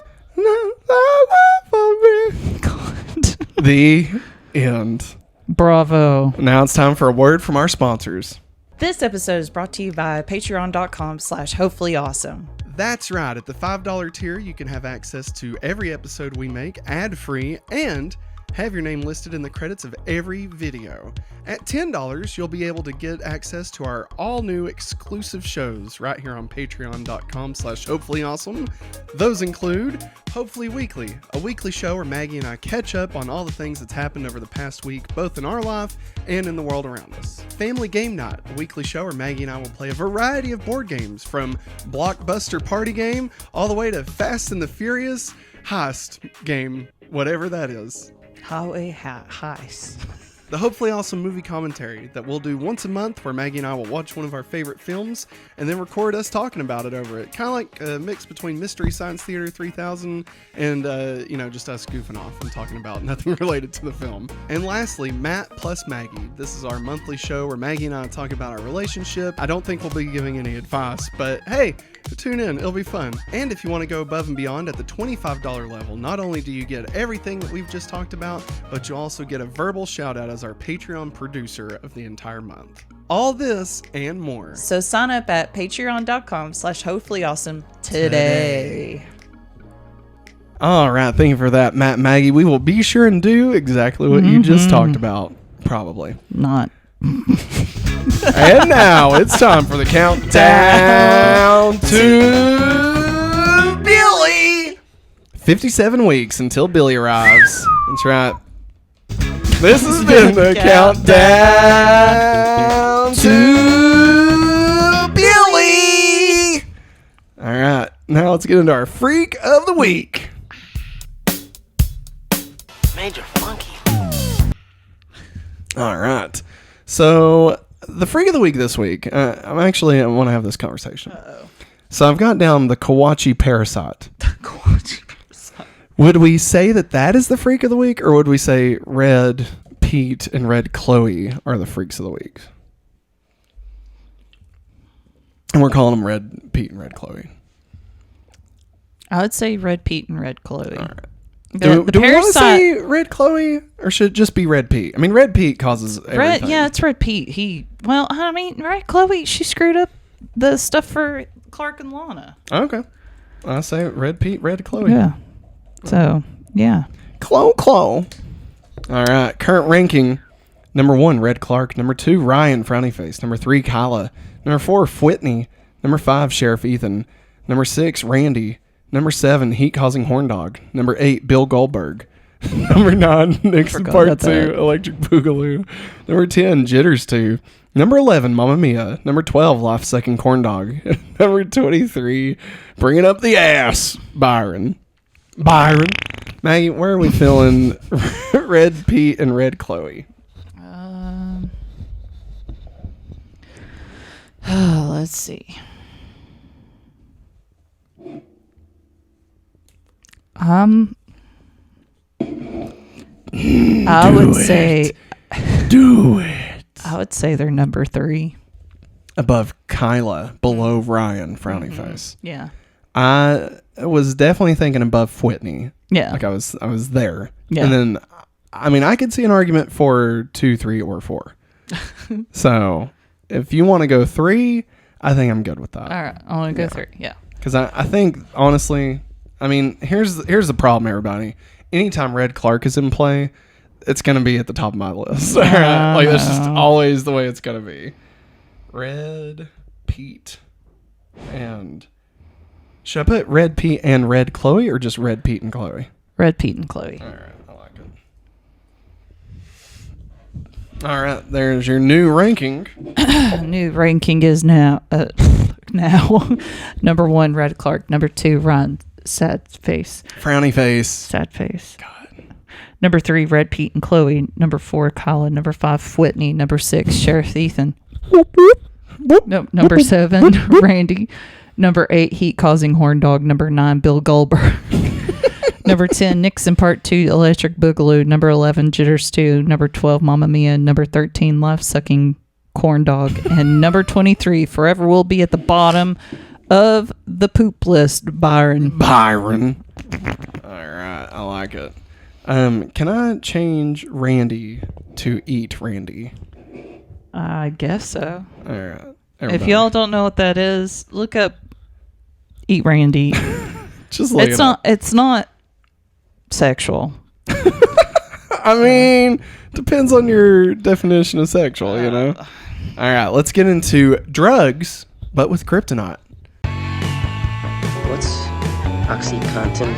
love for me. God. The end. Bravo. Now it's time for a word from our sponsors. This episode is brought to you by patreon.com/hopefullyawesome. That's right. At the $5 tier, you can have access to every episode we make ad-free and have your name listed in the credits of every video. At $10, you'll be able to get access to our all-new exclusive shows right here on patreon.com/hopefullyawesome. Those include Hopefully Weekly, a weekly show where Maggie and I catch up on all the things that's happened over the past week, both in our life and in the world around us. Family Game Night, a weekly show where Maggie and I will play a variety of board games, from Blockbuster Party Game all the way to Fast and the Furious Heist Game, whatever that is. Highway heist. The Hopefully Awesome movie commentary that we'll do once a month, where Maggie and I will watch one of our favorite films and then record us talking about it over it. Kind of like a mix between Mystery Science Theater 3000 and, just us goofing off and talking about nothing related to the film. And lastly, Matt plus Maggie. This is our monthly show where Maggie and I talk about our relationship. I don't think we'll be giving any advice, but hey, tune in. It'll be fun. And if you want to go above and beyond at the $25 level, not only do you get everything that we've just talked about, but you also get a verbal shout out as our Patreon producer of the entire month. All this and more. So sign up at patreon.com/hopefullyawesome today. All right. Thank you for that, Matt and Maggie. We will be sure and do exactly what you just talked about. Probably. Not. And now it's time for the countdown to Billy. 57 weeks until Billy arrives. That's right. This has been the countdown to Billy. All right. Now let's get into our Freak of the Week. Major Funky. All right. So the Freak of the Week this week, I want to have this conversation. Uh-oh. So I've got down the Kawachi Parasite. Kawachi Parasite. Would we say that is the Freak of the Week, or would we say Red Pete and Red Chloe are the Freaks of the Week? And we're calling them Red Pete and Red Chloe. I would say Red Pete and Red Chloe. All right. The do we want to Parasite. say Red Chloe, or should it just be Red Pete? I mean, Red Pete causes everything. It's Red Pete. Red Chloe, she screwed up the stuff for Clark and Lana. Okay. I say Red Pete, Red Chloe. Yeah. So, yeah. Chloe. All right. Current ranking. Number 1, Red Clark. Number 2, Ryan, Frowny Face. Number 3, Kyla. Number 4, Whitney. Number 5, Sheriff Ethan. Number 6, Randy. Number 7, Heat-Causing Horndog. Number 8, Bill Goldberg. Number 9, Nixon Part 2, Electric Boogaloo. Number 10, Jitters 2. Number 11, Mamma Mia. Number 12, Life-Sucking Corndog. Number 23, Bringing Up the Ass, Byron. Maggie, where are we feeling Red Pete and Red Chloe? Let's see. I would say they're number 3. Above Kyla, below Ryan, Frowny Face. Yeah. I was definitely thinking above Whitney. Yeah. Like I was there. Yeah. And then, I could see an argument for 2, 3, or 4. So if you want to go 3, I think I'm good with that. All right. I want to go 3. Yeah. Because I think, honestly, here's the problem, everybody. Anytime Red Clark is in play, it's going to be at the top of my list. Like, that's just always the way it's going to be. Red Pete and... Should I put Red Pete and Red Chloe, or just Red Pete and Chloe? Red Pete and Chloe. All right, I like All right, there's your new ranking. New ranking is now number 1, Red Clark. Number 2, Ron, sad face. Frowny face. Sad face. God. Number 3, Red Pete and Chloe. Number 4, Colin. Number 5, Whitney. Number 6, Sheriff Ethan. No, number 7, Randy. Number 8, Heat Causing Horn Dog. Number 9, Bill Goldberg. Number 10, Nixon Part 2, Electric Boogaloo. Number 11, Jitters 2. Number 12, Mamma Mia. Number 13, Life Sucking Corn Dog. And number 23, Forever Will Be at the Bottom of the Poop List, Byron. All right, I like it. Can I change Randy to Eat Randy? I guess so. All right. If y'all don't know what that is, look up Eat Randy. Just look it up. It's not sexual. I mean, depends on your definition of sexual, you know? All right, let's get into drugs, but with kryptonite. What's OxyContin?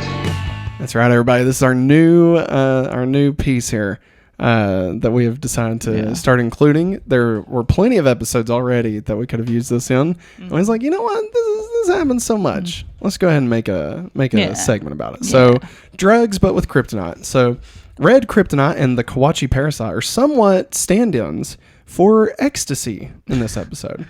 That's right, everybody. This is our new piece here that we have decided to start including. There were plenty of episodes already that we could have used this in. And I was like, you know what? This happens so much. Let's go ahead and make a segment about it. So, drugs, but with kryptonite. So, red kryptonite and the Kawachi parasite are somewhat stand-ins for ecstasy in this episode.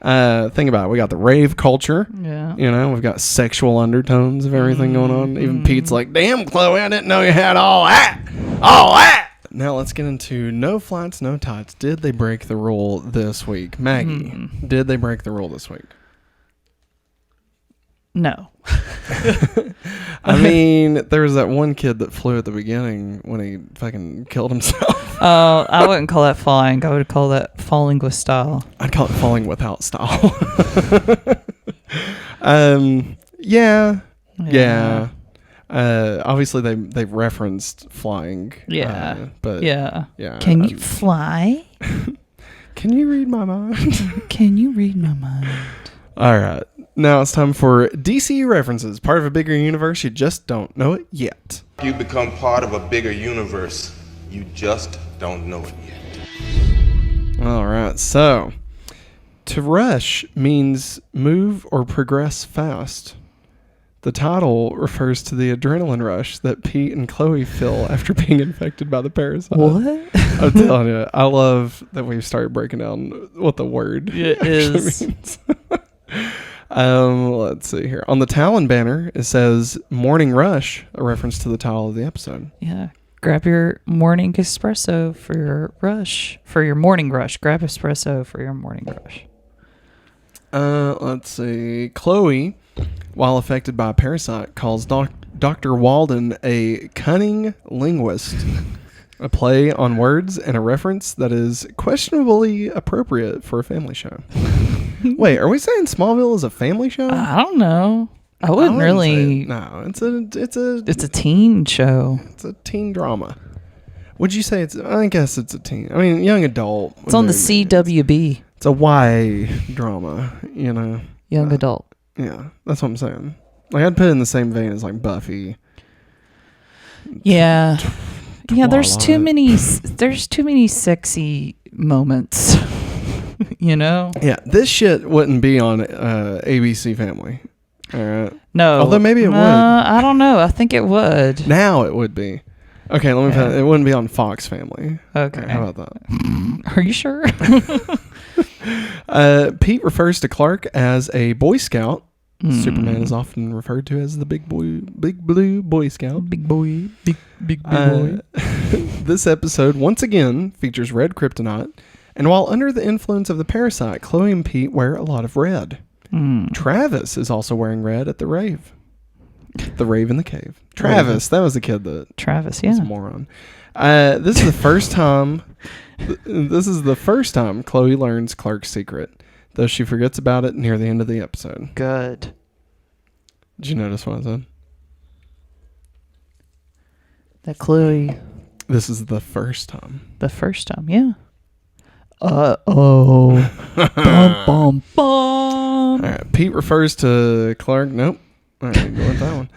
Think about it. We got the rave culture. Yeah. You know, we've got sexual undertones of everything going on. Even Pete's like, damn, Chloe, I didn't know you had all that. All that. Now let's get into no flights, no tights. Did they break the rule this week? Maggie, did they break the rule this week? No. I mean, there was that one kid that flew at the beginning when he fucking killed himself. Oh, I wouldn't call that flying. I would call that falling with style. I'd call it falling without style. Yeah. Obviously they've referenced flying. Yeah. But yeah. Can you fly? Can you read my mind? Can you read my mind? All right. Now it's time for DCU references. Part of a bigger universe, you just don't know it yet. You become part of a bigger universe. You just don't know it yet. All right. So, to rush means move or progress fast. The title refers to the adrenaline rush that Pete and Chloe feel after being infected by the parasite. What? I'm telling you, I love that we've started breaking down what the word means. Let's see here. On the Talon banner, it says Morning Rush, a reference to the title of the episode. Yeah. Grab your morning espresso for your rush. For your morning rush. Grab espresso for your morning rush. Let's see. Chloe, while affected by a parasite, calls Dr. Walden a cunning linguist. A play on words and a reference that is questionably appropriate for a family show. Wait, are we saying Smallville is a family show? I don't know. I wouldn't really. No, it's a teen show. It's a teen drama. Would you say it's? I guess it's a teen. I mean, young adult. It's on the CWB. It's a Y drama, you know. Young adult. Yeah, that's what I'm saying. Like I'd put it in the same vein as like Buffy. Yeah. Yeah, there's too Twilight. many sexy moments. You know? Yeah, this shit wouldn't be on ABC Family. All right. No. Although maybe it would. I don't know. I think it would. Now it would be. Okay, let me it wouldn't be on Fox Family. Okay. How about that? Are you sure? Pete refers to Clark as a Boy Scout. Superman is often referred to as the big blue Boy Scout. Big boy. Big boy. This episode once again features red kryptonite. And while under the influence of the parasite, Chloe and Pete wear a lot of red. Travis is also wearing red at the rave. The rave in the cave. Travis, that was the kid that... Travis, yeah. was a moron. This is the first time... This is the first time Chloe learns Clark's secret, though she forgets about it near the end of the episode. Good. Did you notice what I said? That Chloe... This is the first time. The first time, yeah. Uh-oh. Bum, bum, bum. All right. Pete refers to Clark. Nope. All right, go with that one.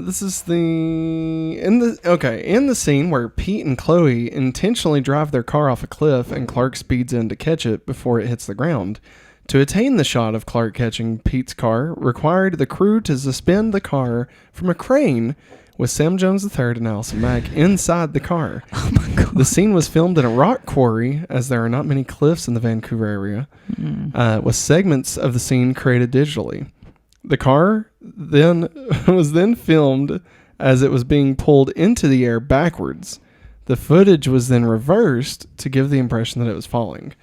This is in the scene where Pete and Chloe intentionally drive their car off a cliff and Clark speeds in to catch it before it hits the ground. To attain the shot of Clark catching Pete's car required the crew to suspend the car from a crane with Sam Jones III and Allison Mack inside the car. Oh my God. The scene was filmed in a rock quarry, as there are not many cliffs in the Vancouver area, with segments of the scene created digitally. The car was then filmed as it was being pulled into the air backwards. The footage was then reversed to give the impression that it was falling.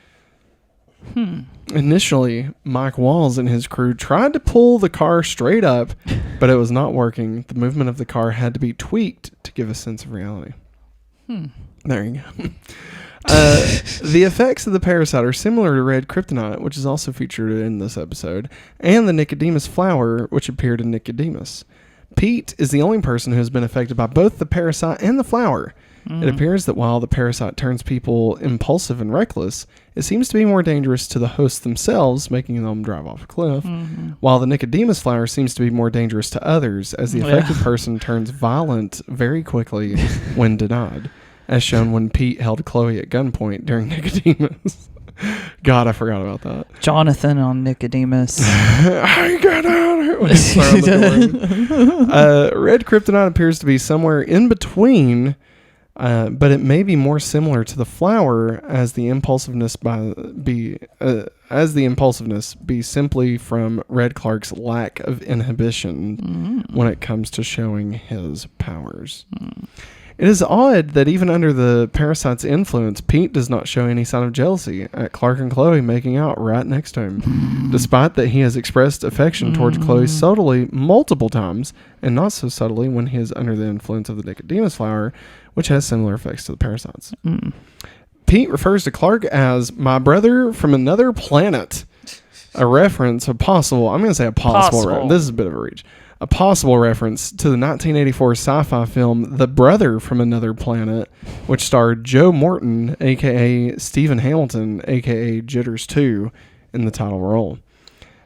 Initially, Mike Walls and his crew tried to pull the car straight up, but it was not working. The movement of the car had to be tweaked to give a sense of reality. There you go. The effects of the parasite are similar to red kryptonite, which is also featured in this episode, and the Nicodemus flower, which appeared in Nicodemus. Pete is the only person who has been affected by both the parasite and the flower. It appears that while the parasite turns people impulsive and reckless, it seems to be more dangerous to the hosts themselves, making them drive off a cliff, while the Nicodemus flower seems to be more dangerous to others, as the affected person turns violent very quickly when denied, as shown when Pete held Chloe at gunpoint during Nicodemus. God, I forgot about that. Jonathan on Nicodemus. I got out here. When he slammed the door. Red kryptonite appears to be somewhere in between, but it may be more similar to the flower, as the impulsiveness be simply from Red Clark's lack of inhibition when it comes to showing his powers. It is odd that even under the parasite's influence, Pete does not show any sign of jealousy at Clark and Chloe making out right next to him, despite that he has expressed affection towards Chloe subtly multiple times, and not so subtly when he is under the influence of the Nicodemus flower, which has similar effects to the parasites. Pete refers to Clark as my brother from another planet, a reference, I'm going to say a possible. This is a bit of a reach. A possible reference to the 1984 sci-fi film The Brother from Another Planet, which starred Joe Morton, a.k.a. Stephen Hamilton, a.k.a. Jitters 2, in the title role.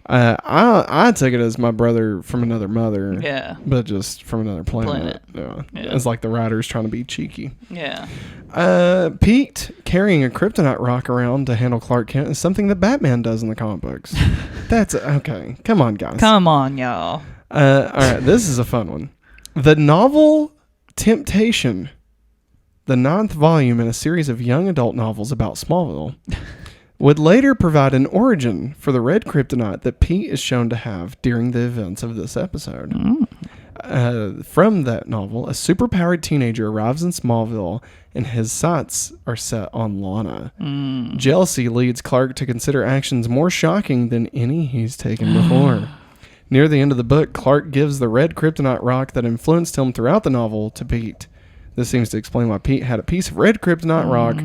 I took it as my brother from another mother. Yeah. But just from another planet. Yeah. It's like the writers trying to be cheeky. Yeah. Pete carrying a kryptonite rock around to handle Clark Kent is something that Batman does in the comic books. That's okay. Come on, guys. Come on, y'all. All right, this is a fun one. The novel Temptation, the 9th volume in a series of young adult novels about Smallville, would later provide an origin for the red kryptonite that Pete is shown to have during the events of this episode. From that novel, a superpowered teenager arrives in Smallville and his sights are set on Lana. Jealousy leads Clark to consider actions more shocking than any he's taken before. Near the end of the book, Clark gives the red kryptonite rock that influenced him throughout the novel to Pete. This seems to explain why Pete had a piece of red kryptonite rock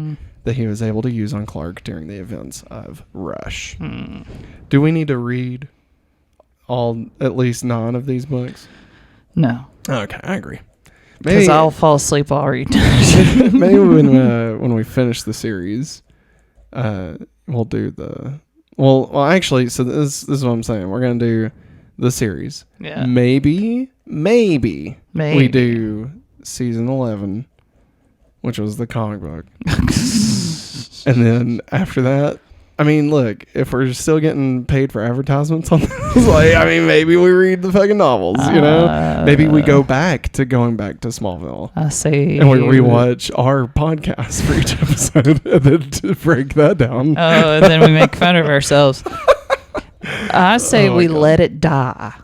that he was able to use on Clark during the events of Rush. Do we need to read at least 9 of these books? No. Okay, I agree. Because I'll fall asleep while reading. Maybe when we finish the series, we'll do the... Well, actually, so this is what I'm saying. We're going to do the series. Yeah. Maybe we do season 11, which was the comic book. And then after that, I mean, look, if we're still getting paid for advertisements on this, maybe we read the fucking novels, you know? Maybe we go back to Smallville. I see. And we rewatch our podcast for each episode and then to break that down. Oh, and then we make fun of ourselves. I say we let it die.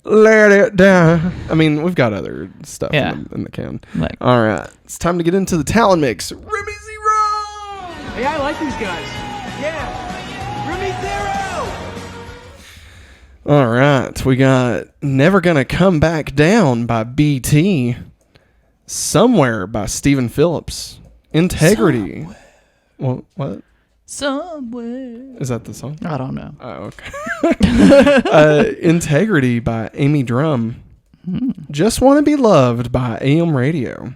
Let it die. I mean, we've got other stuff in the can. All right. It's time to get into the talent mix. Remy Zero! Hey, I like these guys. Yeah. Remy Zero! All right. We got Never Gonna Come Back Down by BT. Somewhere by Stephen Phillips. Integrity. Somewhere. Well, what? Somewhere. Is that the song? I don't know. Oh, okay. Integrity by Amy Drum. Just Want to Be Loved by AM Radio.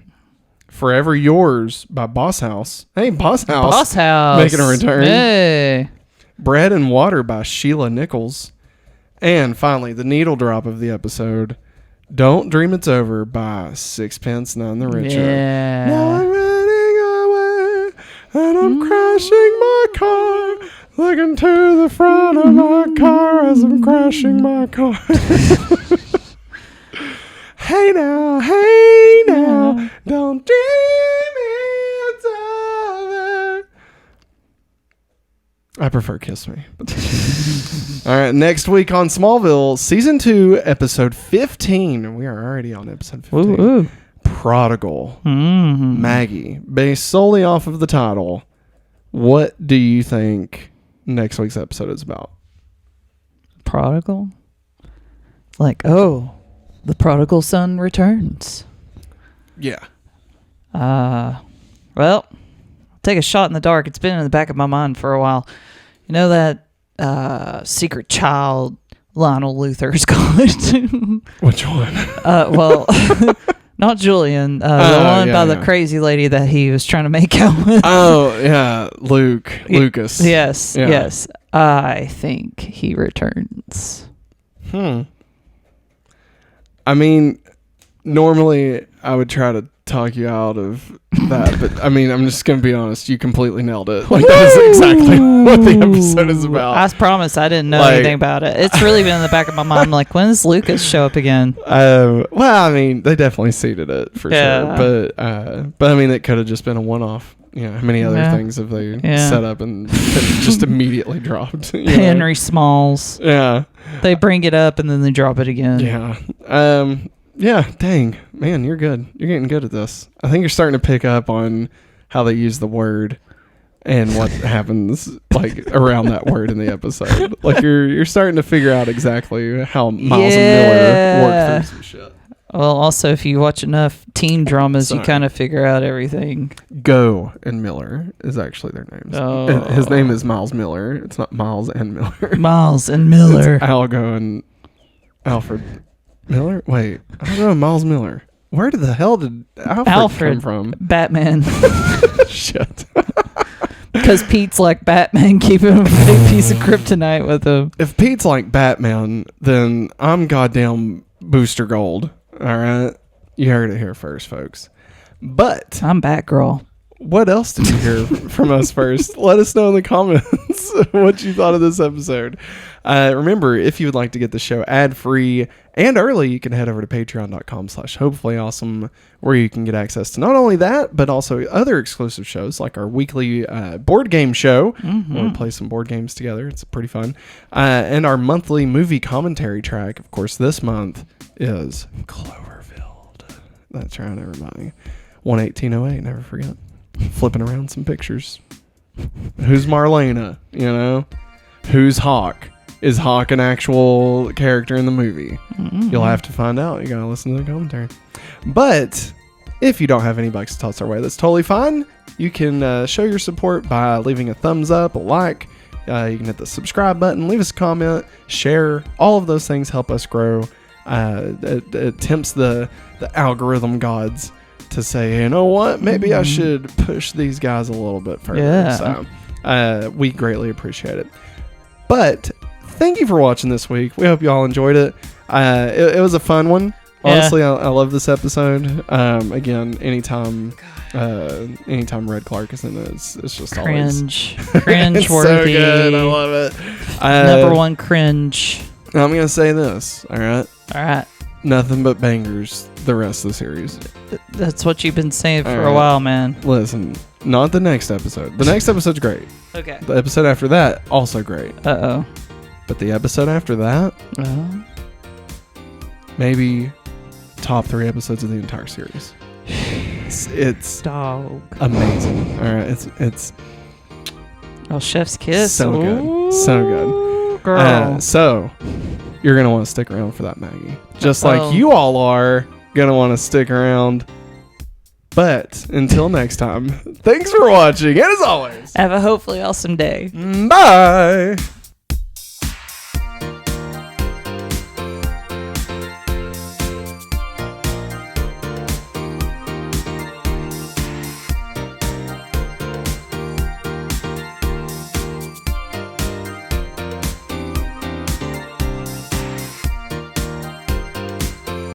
Forever Yours by Boss House. Hey, Boss House. Boss House. Making a return. Hey. Bread and Water by Sheila Nichols. And finally, the needle drop of the episode. Don't Dream It's Over by Sixpence None the Richer. Yeah. Now I'm running away and I'm crashing my car. Looking to the front of my car as I'm crashing my car. Hey now, don't dream it's over. I prefer Kiss Me. All right, next week on Smallville, Season 2, Episode 15. We are already on Episode 15. Ooh. Prodigal. Mm-hmm. Maggie. Based solely off of the title, what do you think next week's episode is about? Prodigal? Like, oh, the prodigal son returns. Yeah. Well, I'll take a shot in the dark. It's been in the back of my mind for a while. You know that secret child Lionel Luthor's got? Which one? Well, not Julian. The one by the crazy lady that he was trying to make out with. Oh, yeah. Lucas. Yes, Yeah. yes. I think he returns. I mean, normally I would try to talk you out of that, but I mean, I'm just gonna be honest. You completely nailed it. Like that is exactly what the episode is about. I promise I didn't know anything about it. It's really been in the back of my mind. I'm like, when does Lucas show up again? Well, I mean, they definitely seeded it for Yeah. sure, but I mean, it could have just been a one-off. You know, how many other things have they set up and just immediately dropped? You know? Henry Smalls. Yeah. They bring it up and then they drop it again. Yeah. Yeah, dang. Man, you're good. You're getting good at this. I think you're starting to pick up on how they use the word and what happens like around that word in the episode. Like you're starting to figure out exactly how Miles and Miller work through some shit. Well, also, if you watch enough teen dramas, you kind of figure out everything. Go and Miller is actually their names. Oh. His name is Miles Miller. It's not Miles and Miller. Miles and Miller. It's Algo and Alfred Miller? Wait, I don't know. Miles Miller. Where the hell did Alfred come from? Batman. Shit. Because Pete's like Batman, keeping a big piece of kryptonite with him. If Pete's like Batman, then I'm goddamn Booster Gold. All right? You heard it here first, folks. But I'm Batgirl. what else did you hear from us first? Let us know in the comments what you thought of this episode. Remember, if you would like to get the show ad-free and early, you can head over to patreon.com/hopefullyawesome, where you can get access to not only that, but also other exclusive shows like our weekly board game show, where we play some board games together. It's pretty fun. And our monthly movie commentary track. Of course, this month is Cloverfield. That's right, everybody. 11808, never forget. Flipping around some pictures. Who's Marlena? You know? Who's Hawk? Is Hawk an actual character in the movie? You'll have to find out. You gotta listen to the commentary. But if you don't have any bucks to toss our way, that's totally fine. You can show your support by leaving a thumbs up, a like. You can hit the subscribe button, leave us a comment, share. All of those things help us grow. It tempts the algorithm gods to say, you know what, maybe I should push these guys a little bit further. Yeah. So we greatly appreciate it. But thank you for watching this week. We hope you all enjoyed it. It was a fun one. Honestly, I love this episode. Again, anytime Red Clark is in it, it's just Cringe. always Cringe it's worthy. so good. I love it. Number one cringe. I'm gonna say this. All right. All right. Nothing but bangers the rest of the series. That's what you've been saying for a right. while, man. Listen, not the next episode. The next episode's great. Okay. The episode after that, also great. Uh-oh. But the episode after that, maybe top 3 episodes of the entire series. It's Dog. amazing. All right, it's Oh, chef's kiss. so good, so good. Girl. So you're gonna want to stick around for that, Maggie. Just like you all are gonna want to stick around. But until next time, thanks for watching, and as always, Have a hopefully awesome day. bye.